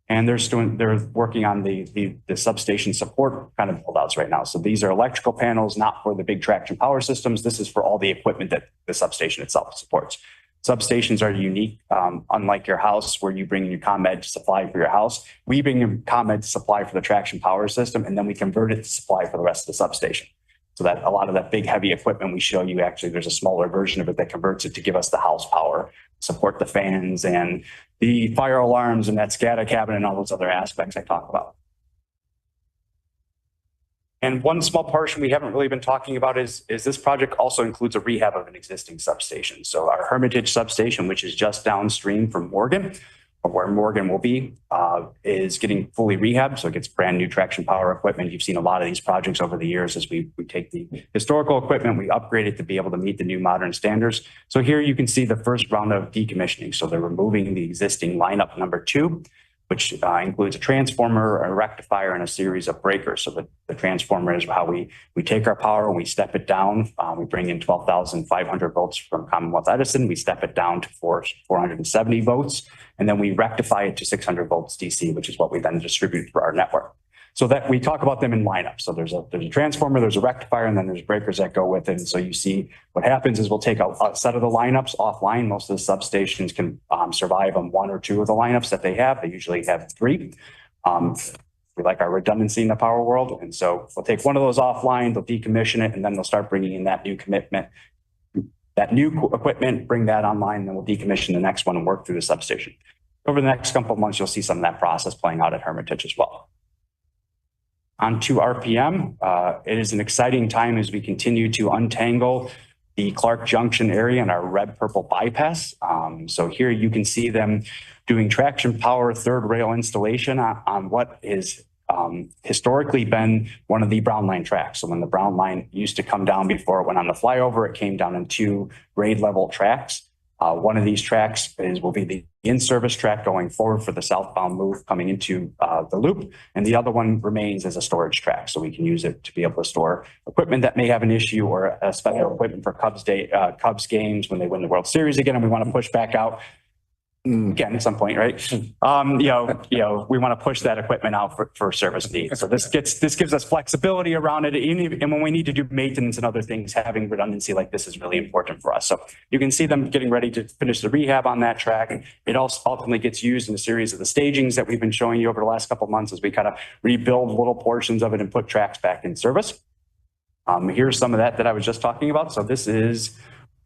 And they're working on the substation support kind of build outs right now. So these are electrical panels, not for the big traction power systems. This is for all the equipment that the substation itself supports. Substations are unique, unlike your house where you bring in your ComEd supply for your house. We bring in ComEd supply for the traction power system, and then we convert it to supply for the rest of the substation. So that a lot of that big heavy equipment we show you, actually, there's a smaller version of it that converts it to give us the house power, support the fans and the fire alarms and that SCADA cabinet and all those other aspects I talk about. And one small portion we haven't really been talking about is this project also includes a rehab of an existing substation. So our Hermitage substation, which is just downstream from Morgan, or where Morgan will be, is getting fully rehabbed. So it gets brand new traction power equipment. You've seen a lot of these projects over the years as we take the historical equipment, we upgrade it to be able to meet the new modern standards. So here you can see the first round of decommissioning. So they're removing the existing lineup number 2, which includes a transformer, a rectifier, and a series of breakers. So the transformer is how we take our power and we step it down. We bring in 12,500 volts from Commonwealth Edison. We step it down to 470 volts, and then we rectify it to 600 volts DC, which is what we then distribute for our network. So that we talk about them in lineup. So there's a transformer, there's a rectifier, and then there's breakers that go with it. And so you see what happens is we'll take a set of the lineups offline. Most of the substations can survive on 1 or 2 of the lineups that they have. They usually have 3. We like our redundancy in the power world. And so we'll take one of those offline, they'll decommission it, and then they'll start bringing in that new commitment, that new equipment, bring that online, and then we'll decommission the next one and work through the substation. Over the next couple of months, you'll see some of that process playing out at Hermitage as well. On to RPM. It is an exciting time as we continue to untangle the Clark Junction area and our red purple bypass. So here you can see them doing traction power third rail installation on what is historically been one of the Brown Line tracks. So when the Brown Line used to come down before it went on the flyover, it came down in 2 grade level tracks. One of these tracks will be the in-service track going forward for the southbound move coming into the loop. And the other one remains as a storage track. So we can use it to be able to store equipment that may have an issue or a special equipment for Cubs games when they win the World Series again. And we want to push back out again at some point, right? We want to push that equipment out for service needs. So this gives us flexibility around it. And when we need to do maintenance and other things, having redundancy like this is really important for us. So you can see them getting ready to finish the rehab on that track. It also ultimately gets used in a series of the stagings that we've been showing you over the last couple of months as we kind of rebuild little portions of it and put tracks back in service. Here's some of that I was just talking about. So this is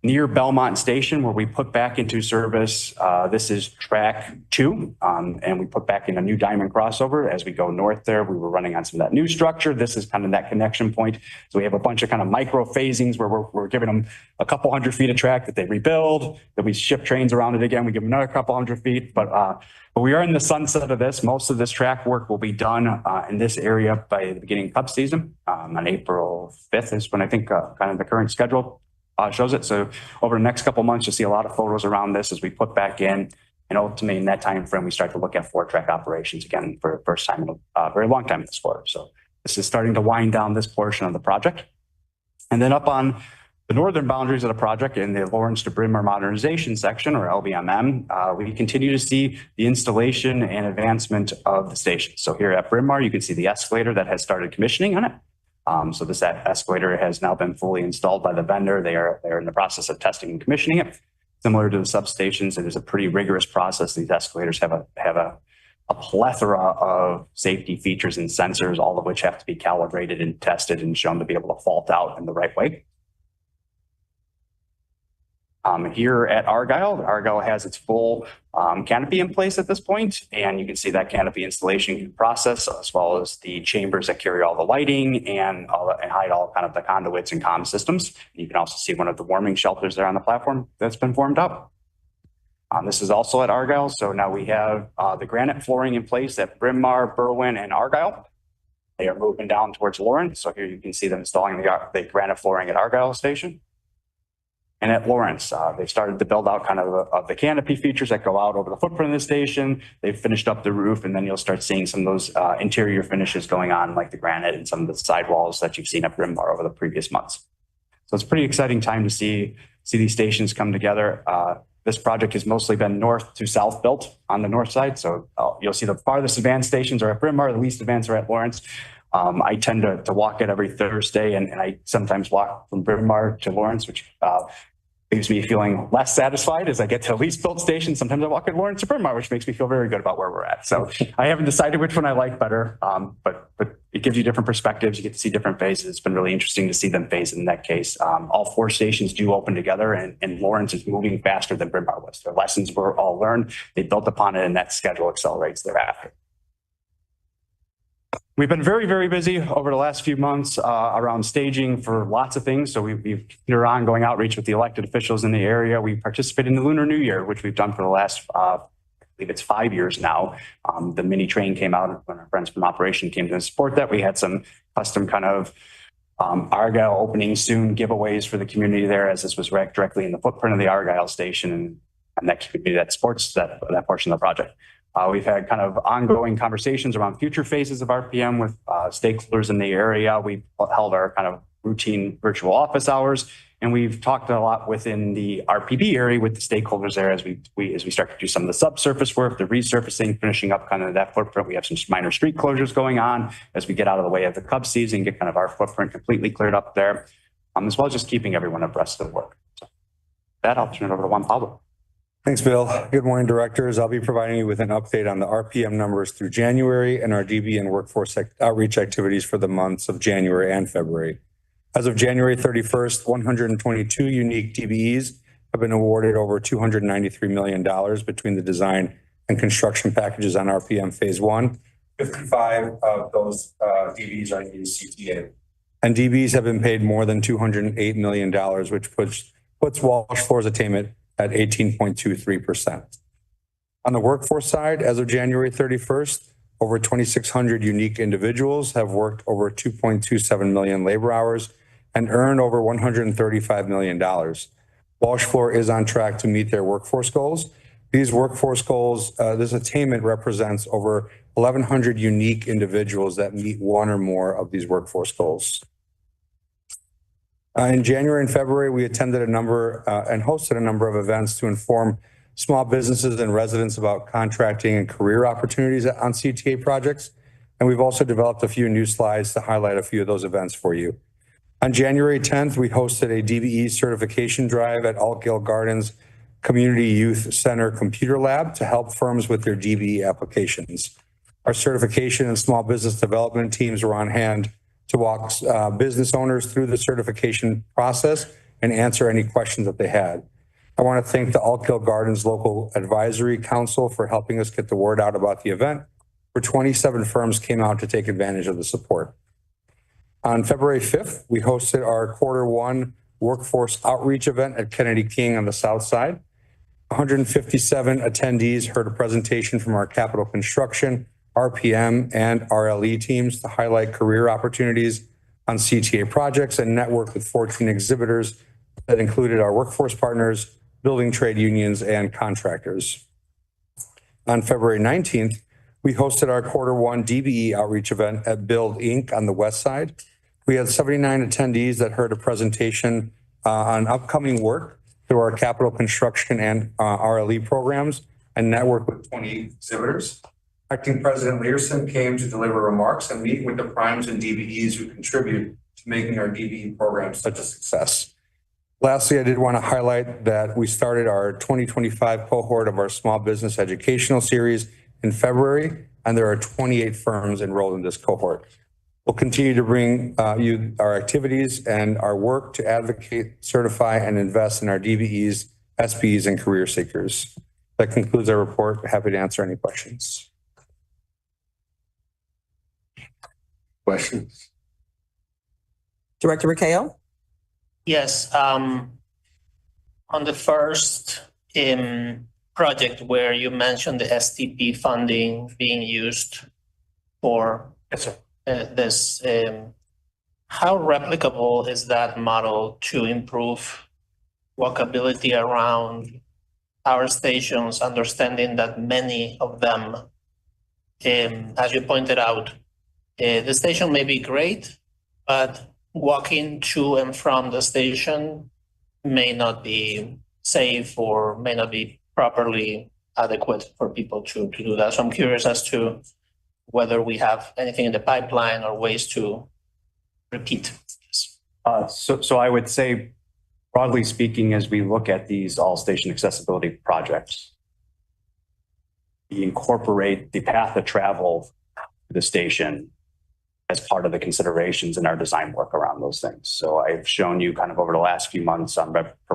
near Belmont Station where we put back into service. This is track 2, and we put back in a new diamond crossover. As we go north there, we were running on some of that new structure. This is kind of that connection point. So we have a bunch of kind of micro phasings where we're giving them a couple hundred feet of track that they rebuild, that we shift trains around it again. We give them another couple hundred feet, but we are in the sunset of this. Most of this track work will be done in this area by the beginning of Cub season. On April 5th is when I think kind of the current schedule shows it. So over the next couple of months, you'll see a lot of photos around this as we put back in. And ultimately in that time frame, we start to look at 4-track operations again for the first time in a very long time in the sport. So this is starting to wind down this portion of the project. And then up on the northern boundaries of the project in the Lawrence to Bryn Mawr modernization section, or LBMM, we continue to see the installation and advancement of the station. So here at Bryn Mawr, you can see the escalator that has started commissioning on it. So this escalator has now been fully installed by the vendor. They're in the process of testing and commissioning it. Similar to the substations, it is a pretty rigorous process. These escalators have a plethora of safety features and sensors, all of which have to be calibrated and tested and shown to be able to fault out in the right way. Here at Argyle has its full canopy in place at this point, and you can see that canopy installation process as well as the chambers that carry all the lighting and hide all kind of the conduits and comm systems. You can also see one of the warming shelters there on the platform that's been formed up. This is also at Argyle, so now we have the granite flooring in place at Bryn Mawr, Berwyn, and Argyle. They are moving down towards Lawrence, so here you can see them installing the granite flooring at Argyle Station. And at Lawrence, they've started to build out kind of the canopy features that go out over the footprint of the station. They've finished up the roof, and then you'll start seeing some of those interior finishes going on, like the granite and some of the sidewalls that you've seen at Bryn Mawr over the previous months. So it's a pretty exciting time to see these stations come together. This project has mostly been north to south built on the north side. So you'll see the farthest advanced stations are at Bryn Mawr, the least advanced are at Lawrence. I tend to walk it every Thursday, and I sometimes walk from Bryn Mawr to Lawrence, which leaves me feeling less satisfied as I get to a least built station. Sometimes I walk at Lawrence to Bryn Mawr, which makes me feel very good about where we're at. So I haven't decided which one I like better, but it gives you different perspectives. You get to see different phases. It's been really interesting to see them phase in that case. All 4 stations do open together, and Lawrence is moving faster than Bryn Mawr was. Their lessons were all learned. They built upon it, and that schedule accelerates thereafter. We've been very, very busy over the last few months around staging for lots of things. So we've continued ongoing outreach with the elected officials in the area. We participate in the Lunar New Year, which we've done for the last, I believe it's 5 years now. The mini train came out when our friends from Operation came to support that. We had some custom kind of Argyle opening soon giveaways for the community there, as this was directly in the footprint of the Argyle station and that community that supports that portion of the project. We've had kind of ongoing conversations around future phases of RPM with stakeholders in the area. We held our kind of routine virtual office hours, and we've talked a lot within the RPB area with the stakeholders there as we start to do some of the subsurface work, the resurfacing, finishing up kind of that footprint. We have some minor street closures going on as we get out of the way of the Cub season, get kind of our footprint completely cleared up there, as well as just keeping everyone abreast of the work. So with that, I'll turn it over to Juan Pablo. Thanks, Bill. Good morning, directors. I'll be providing you with an update on the RPM numbers through January and our DB and workforce outreach activities for the months of January and February. As of January 31st, 122 unique DBEs have been awarded over $293 million between the design and construction packages on RPM Phase 1. 55 of those DBEs are in CTA. And DBEs have been paid more than $208 million, which puts Walsh Floor's attainment at 18.23%. On the workforce side, as of January 31st, over 2,600 unique individuals have worked over 2.27 million labor hours and earned over $135 million. Walsh Floor is on track to meet their workforce goals. These workforce goals, this attainment represents over 1,100 unique individuals that meet one or more of these workforce goals. In January and February, we attended a number and hosted a number of events to inform small businesses and residents about contracting and career opportunities on CTA projects. And we've also developed a few new slides to highlight a few of those events for you. On January 10th, we hosted a DBE certification drive at Altgeld Gardens Community Youth Center Computer Lab to help firms with their DBE applications. Our certification and small business development teams were on hand to walk business owners through the certification process and answer any questions that they had. I want to thank the Altgeld Gardens Local Advisory Council for helping us get the word out about the event, where 27 firms came out to take advantage of the support. On February 5th, we hosted our Q1 workforce outreach event at Kennedy King on the south side. 157 attendees heard a presentation from our capital construction, RPM, and RLE teams to highlight career opportunities on CTA projects and network with 14 exhibitors that included our workforce partners, building trade unions, and contractors. On February 19th, we hosted our Q1 DBE outreach event at Build Inc. on the west side. We had 79 attendees that heard a presentation on upcoming work through our capital construction and RLE programs and network with 20 exhibitors. Acting President Learson came to deliver remarks and meet with the primes and DBEs who contribute to making our DBE program such a success. Lastly, I did want to highlight that we started our 2025 cohort of our small business educational series in February, and there are 28 firms enrolled in this cohort. We'll continue to bring you our activities and our work to advocate, certify, and invest in our DBEs, SBEs, and career seekers. That concludes our report. Happy to answer any questions. Questions? Director Rakeo? Yes, on the first project where you mentioned the STP funding being used for this, how replicable is that model to improve walkability around our stations, understanding that many of them, as you pointed out, the station may be great, but walking to and from the station may not be safe or may not be properly adequate for people to do that. So I'm curious as to whether we have anything in the pipeline or ways to repeat this. So I would say, broadly speaking, as we look at these all station accessibility projects, we incorporate the path of travel to the station as part of the considerations in our design work around those things. So I've shown you kind of over the last few months on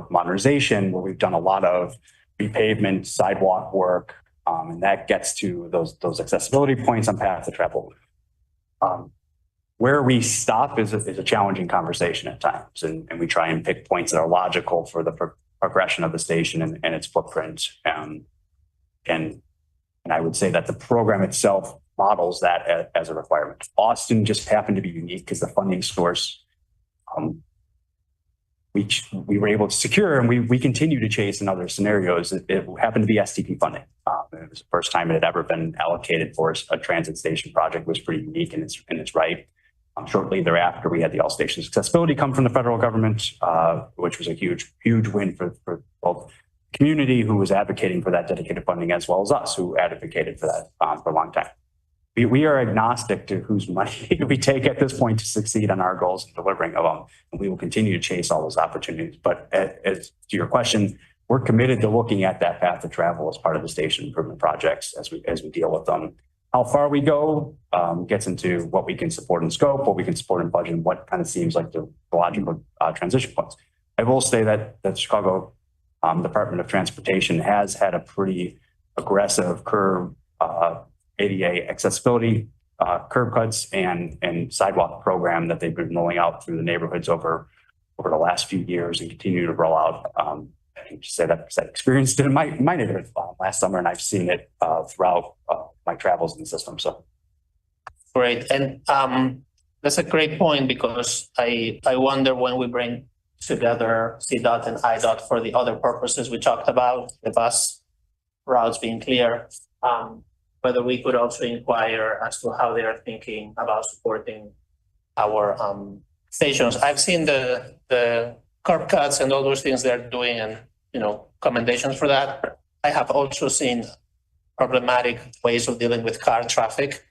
modernization, where we've done a lot of repavement, sidewalk work, and that gets to those accessibility points on path of travel. Where we stop is a challenging conversation at times, and we try and pick points that are logical for the progression of the station and its footprint. And I would say that the program itself models that as a requirement. Austin just happened to be unique because the funding source we were able to secure, and we continue to chase in other scenarios. It happened to be STP funding. It was the first time it had ever been allocated for a transit station project. It was pretty unique in its right. Shortly thereafter, we had the all stations accessibility come from the federal government, which was a huge win for both the community who was advocating for that dedicated funding, as well as us who advocated for that for a long time. We are agnostic to whose money we take at this point to succeed on our goals and delivering of them. And we will continue to chase all those opportunities. But as to your question, we're committed to looking at that path of travel as part of the station improvement projects as we deal with them. How far we go gets into what we can support in scope, what we can support in budget, and what kind of seems like the logical transition points. I will say that the Chicago Department of Transportation has had a pretty aggressive curb ADA accessibility curb cuts and sidewalk program that they've been rolling out through the neighborhoods over the last few years and continue to roll out. I can just say that because I experienced it in my neighborhood last summer, and I've seen it throughout my travels in the system. So great, and that's a great point, because I wonder when we bring together CDOT and IDOT for the other purposes we talked about, the bus routes being clear, whether we could also inquire as to how they are thinking about supporting our stations. I've seen the curb cuts and all those things they're doing, and commendations for that. I have also seen problematic ways of dealing with car traffic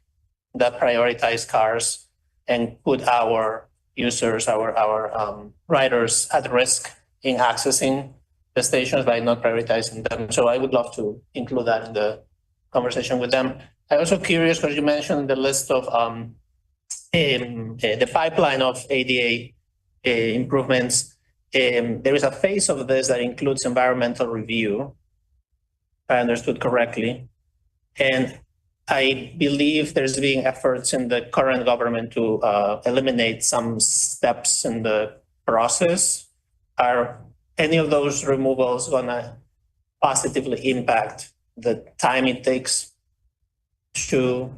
that prioritize cars and put our users, our riders at risk in accessing the stations by not prioritizing them. So I would love to include that in the conversation with them. I'm also curious, because you mentioned the list of the pipeline of ADA improvements. There is a phase of this that includes environmental review, if I understood correctly. And I believe there's being efforts in the current government to eliminate some steps in the process. Are any of those removals going to positively impact the time it takes to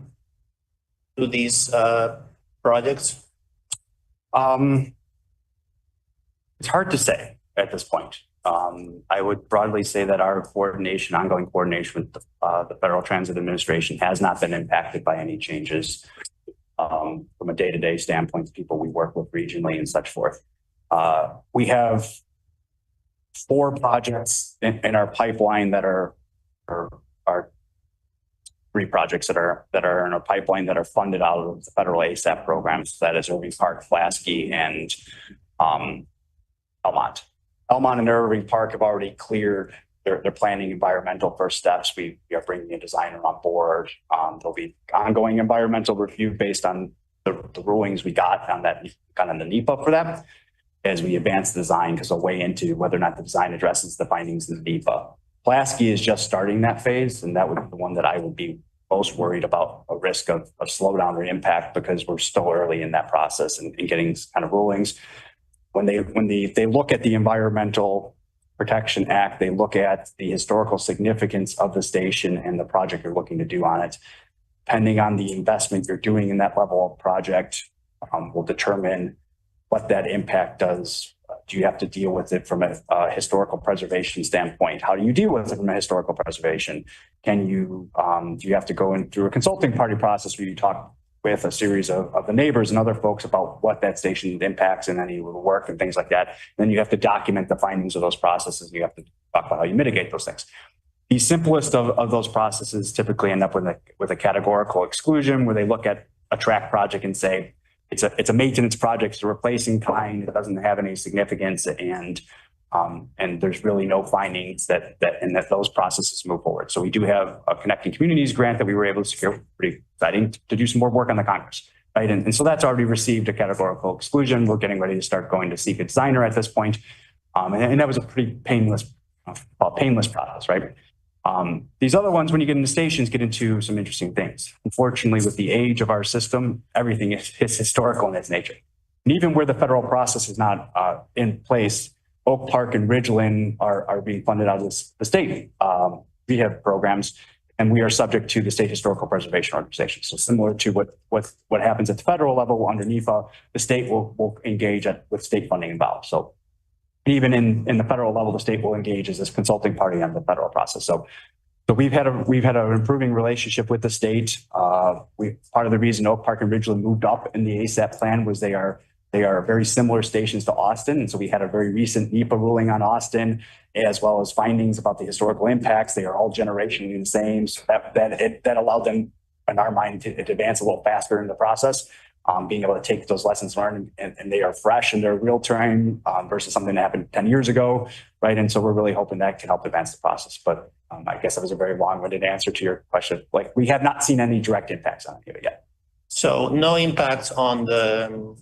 do these projects? it's hard to say at this point. I would broadly say that our ongoing coordination with the Federal Transit Administration has not been impacted by any changes from a day-to-day standpoint, people we work with regionally and such forth. We have 4 projects in our pipeline that are 3 projects that are in our pipeline that are funded out of the federal ASAP programs. That is Irving Park, Pulaski, and Elmont. Elmont and Irving Park have already cleared their planning environmental first steps. We are bringing a designer on board. There'll be ongoing environmental review based on the rulings we got on that kind of the NEPA for that as we advance the design, because we'll weigh into whether or not the design addresses the findings in the NEPA. Pulaski is just starting that phase, and that would be the one that I would be most worried about a risk of slowdown or impact, because we're still early in that process and getting kind of rulings. When they look at the Environmental Protection Act, they look at the historical significance of the station and the project you're looking to do on it. Depending on the investment you're doing in that level of project, will determine what that impact does. Do you have to deal with it from a historical preservation standpoint? How do you deal with it from a historical preservation? Can you, do you have to go in through a consulting party process where you talk with a series of the neighbors and other folks about what that station impacts and any work and things like that? And then you have to document the findings of those processes. You have to talk about how you mitigate those things. The simplest of those processes typically end up with a categorical exclusion where they look at a track project and say, it's a maintenance project, it's a replacing kind, it doesn't have any significance, and there's really no findings that those processes move forward. So we do have a Connecting Communities grant that we were able to secure, pretty exciting, to do some more work on the Congress, right? And so that's already received a categorical exclusion. We're getting ready to start going to seek a designer at this point. And that was a pretty painless process, right? These other ones, when you get into stations, get into some interesting things. Unfortunately, with the age of our system, everything is historical in its nature. And even where the federal process is not in place, Oak Park and Ridgeland are being funded out of the state rehab programs, and we are subject to the state historical preservation organization. So similar to what happens at the federal level under NEPA, the state will engage with state funding involved. So even in the federal level, the state will engage as this consulting party on the federal process. So we've had an improving relationship with the state. Part of the reason Oak Park and Ridgeland moved up in the ASAP plan was they are very similar stations to Austin. And so we had a very recent NEPA ruling on Austin, as well as findings about the historical impacts. They are all generationally the same. So that allowed them, in our mind, to advance a little faster in the process. Being able to take those lessons learned and they are fresh and they're real time versus something that happened 10 years ago, right? And so we're really hoping that can help advance the process. But I guess that was a very long-winded answer to your question. Like, we have not seen any direct impacts on it yet. So no impact on the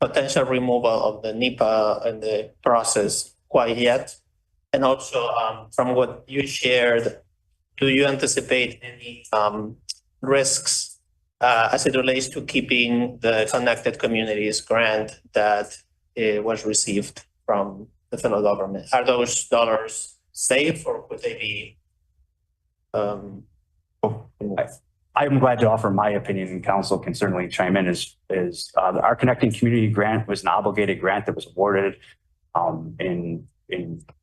potential removal of the NEPA and the process quite yet. And also from what you shared, do you anticipate any risks as it relates to keeping the Connected Communities grant that was received from the federal government? Are those dollars safe, or would they be? I'm glad to offer my opinion, and council can certainly chime in. Our Connecting Community grant was an obligated grant that was awarded in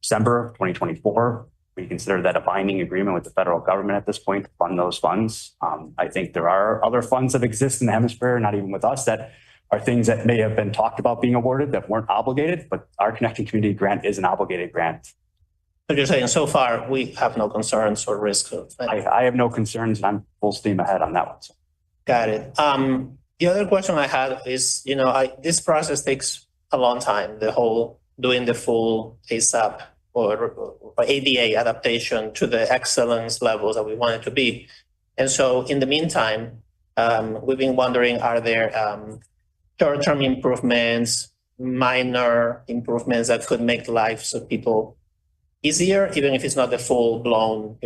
December of 2024. We consider that a binding agreement with the federal government at this point to fund those funds. I think there are other funds that exist in the hemisphere, not even with us, that are things that may have been talked about being awarded that weren't obligated, but our Connecting Community grant is an obligated grant. So you're saying so far we have no concerns or risks? I have no concerns, and I'm full steam ahead on that one. So. Got it. The other question I had is, this process takes a long time, doing the full ASAP or ADA adaptation to the excellence levels that we want it to be. And so in the meantime, we've been wondering, are there short-term improvements, minor improvements that could make the lives of people easier, even if it's not the full-blown,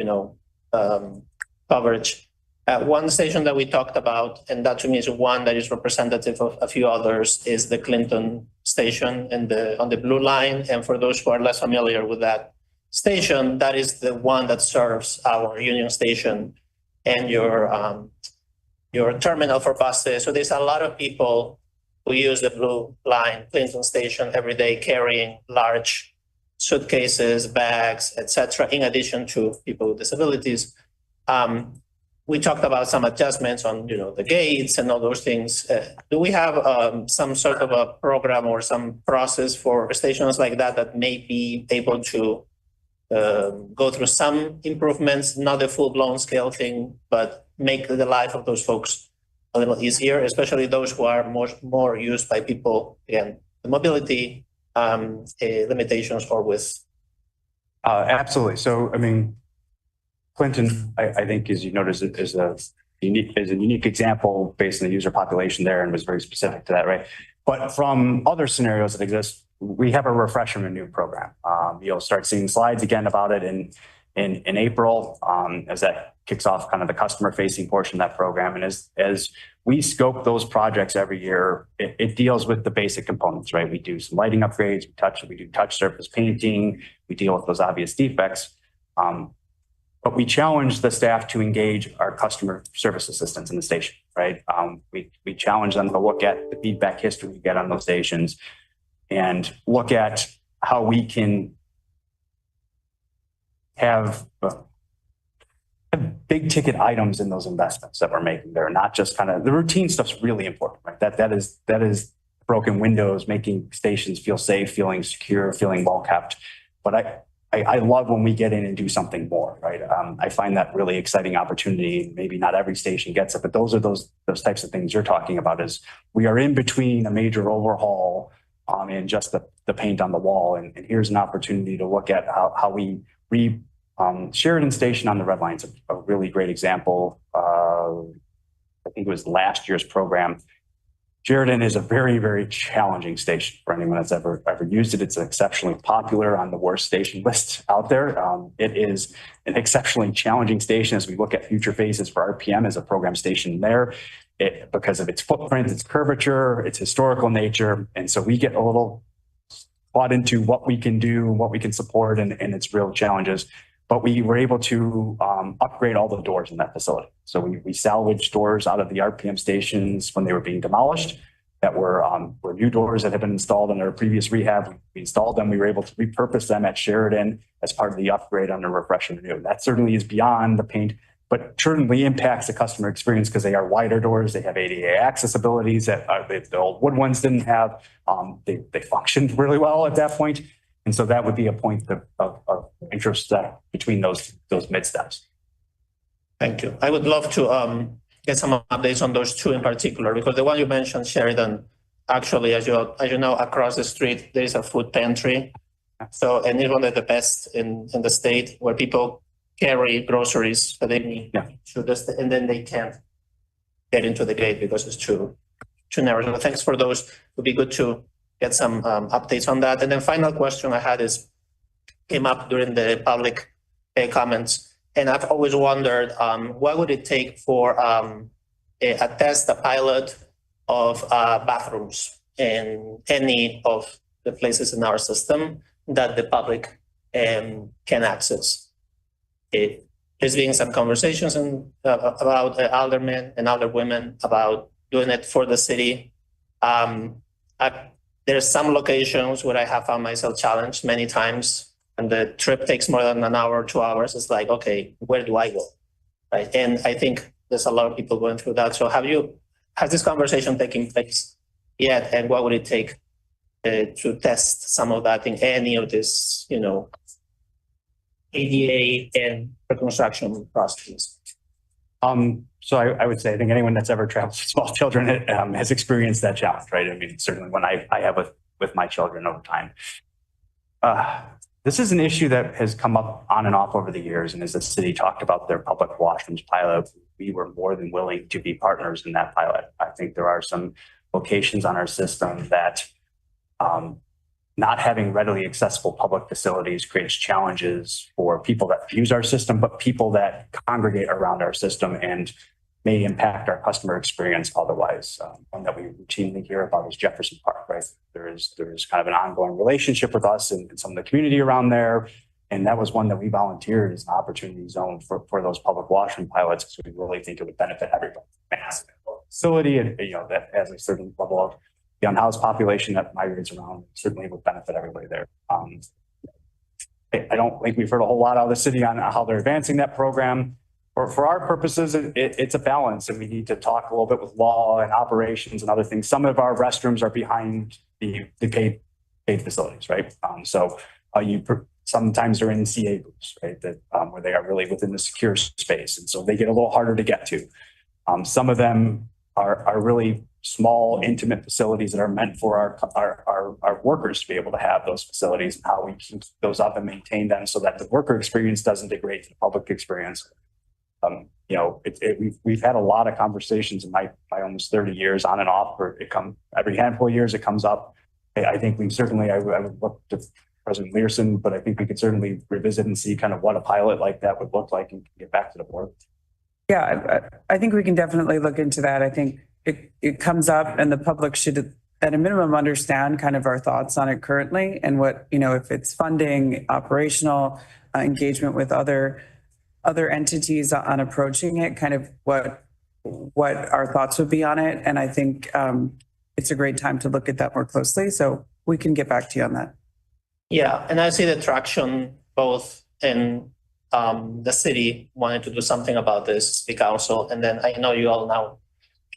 coverage? One station that we talked about, and that to me is one that is representative of a few others, is the Clinton station on the blue line. And for those who are less familiar with that station, that is the one that serves our Union Station and your terminal for buses. So there's a lot of people who use the blue line, Clinton station, every day, carrying large suitcases, bags, etc., in addition to people with disabilities. We talked about some adjustments on, the gates and all those things. Do we have some sort of a program or some process for stations like that may be able to go through some improvements, not the full-blown scale thing, but make the life of those folks a little easier, especially those who are more used by people, again, the mobility limitations or with? Absolutely. So, Clinton, I think, as you noticed, is a unique example based on the user population there, and was very specific to that, right? But from other scenarios that exist, we have a refresh and renew program. You'll start seeing slides again about it in April, as that kicks off kind of the customer-facing portion of that program. And as we scope those projects every year, it deals with the basic components, right? We do some lighting upgrades, we do touch surface painting, we deal with those obvious defects. But we challenge the staff to engage our customer service assistants in the station, right? We challenge them to look at the feedback history we get on those stations and look at how we can have big ticket items in those investments that we're making. They're not just kind of, the routine stuff's really important, right? That is broken windows, making stations feel safe, feeling secure, feeling well kept. But I love when we get in and do something more, right? I find that really exciting opportunity. Maybe not every station gets it, but those are those types of things you're talking about is we are in between a major overhaul and just the paint on the wall. And here's an opportunity to look at how we Sheridan Station on the Red Line is a really great example. I think it was last year's program. Sheridan is a very, very challenging station for anyone that's ever used it. It's exceptionally popular on the worst station list out there. It is an exceptionally challenging station as we look at future phases for RPM as a program station there because of its footprint, its curvature, its historical nature. And so we get a little bought into what we can do, what we can support and its real challenges. But we were able to upgrade all the doors in that facility. So we salvaged doors out of the RPM stations when they were being demolished that were new doors that had been installed in our previous rehab. We installed them. We were able to repurpose them at Sheridan as part of the upgrade under Refresh and Renew. That certainly is beyond the paint, but certainly impacts the customer experience because they are wider doors. They have ADA accessibilities that the old wood ones didn't have. They functioned really well at that point. And so that would be a point of interest between those mid steps. Thank you. I would love to get some updates on those two in particular, because the one you mentioned, Sheridan, actually, as you know, across the street, there is a food pantry. So, and it's one of the best in the state where people carry groceries that they need. Yeah. And then they can't get into the gate because it's too narrow. So thanks for those. It would be good to get some updates on that. And then final question I had came up during the public comments. And I've always wondered, what would it take for a pilot of bathrooms in any of the places in our system that the public can access? There's been some conversations about aldermen and other women about doing it for the city. There's some locations where I have found myself challenged many times, and the trip takes more than an hour, 2 hours. It's like, okay, where do I go? Right. And I think there's a lot of people going through that. So has this conversation taken place yet? And what would it take to test some of that in any of this, ADA and reconstruction processes? So I would say, I think anyone that's ever traveled with small children has experienced that challenge, right? I mean, certainly when I have with my children over time. This is an issue that has come up on and off over the years. And as the city talked about their public washrooms pilot, we were more than willing to be partners in that pilot. I think there are some locations on our system that not having readily accessible public facilities creates challenges for people that use our system, but people that congregate around our system and may impact our customer experience otherwise. One that we routinely hear about is Jefferson Park, right? There is kind of an ongoing relationship with us and some of the community around there. And that was one that we volunteered as an opportunity zone for those public washroom pilots because we really think it would benefit everybody. Massive facility and that has a certain level of the unhoused population that migrates around certainly would benefit everybody there. I don't think we've heard a whole lot out of the city on how they're advancing that program. For our purposes, it's a balance, and we need to talk a little bit with law and operations and other things. Some of our restrooms are behind the paid facilities, right? Sometimes they're in CA booths, right? That where they are really within the secure space, and so they get a little harder to get to. Some of them are really small, intimate facilities that are meant for our workers to be able to have those facilities, and how we keep those up and maintain them so that the worker experience doesn't degrade to the public experience. We've had a lot of conversations in my almost 30 years on and off, where every handful of years it comes up. I think I would look to President Learson, but I think we could certainly revisit and see kind of what a pilot like that would look like and get back to the board. Yeah, I think we can definitely look into that. I think it comes up and the public should at a minimum understand kind of our thoughts on it currently and what, if it's funding, operational engagement with other entities on approaching it, kind of what our thoughts would be on it. And I think it's a great time to look at that more closely. So we can get back to you on that. Yeah, and I see the traction both in the city wanting to do something about this, the council, and then I know you all now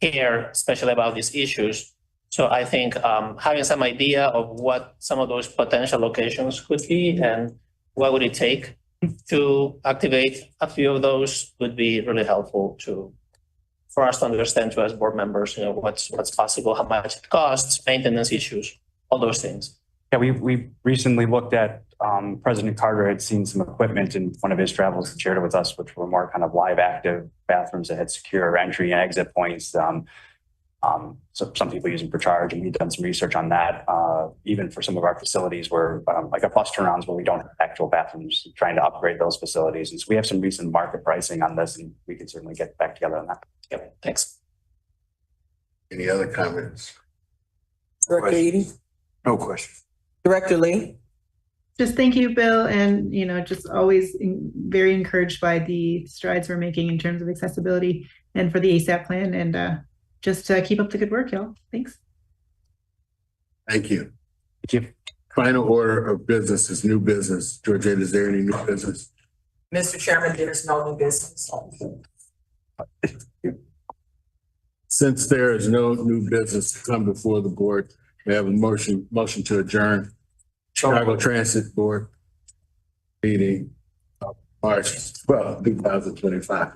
care, especially about these issues. So I think having some idea of what some of those potential locations could be and what would it take to activate a few of those would be really helpful for us to understand too as board members, what's possible, how much it costs, maintenance issues, all those things. Yeah, we recently looked at, President Carter had seen some equipment in one of his travels and shared it with us, which were more kind of live active bathrooms that had secure entry and exit points. So some people use them for charge, and we've done some research on that. Even for some of our facilities where, like a bus turnarounds where we don't have actual bathrooms, trying to upgrade those facilities. And so we have some recent market pricing on this, and we can certainly get back together on that. Yep, thanks. Any other comments? Director Eady? No question. Director Lee? Just thank you, Bill, and just always very encouraged by the strides we're making in terms of accessibility and for the ASAP plan, and just keep up the good work, y'all. Thanks. Thank you. Thank you. Final order of business is new business. Georgette, is there any new business? Mr. Chairman, there is no new business. Since there is no new business to come before the board, we have a motion to adjourn Chicago Transit Board meeting of March 12, 2025.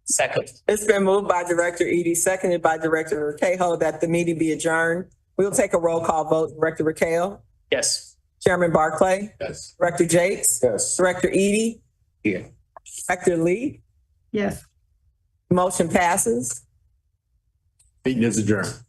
Second. It's been moved by Director Eady, seconded by Director Cahill, that the meeting be adjourned. We'll take a roll call vote. Director Cahill, Yes. Chairman Barclay, Yes. Director Jakes, Yes. Director Eady. Here. Director Lee, Yes. motion passes. Meeting is adjourned.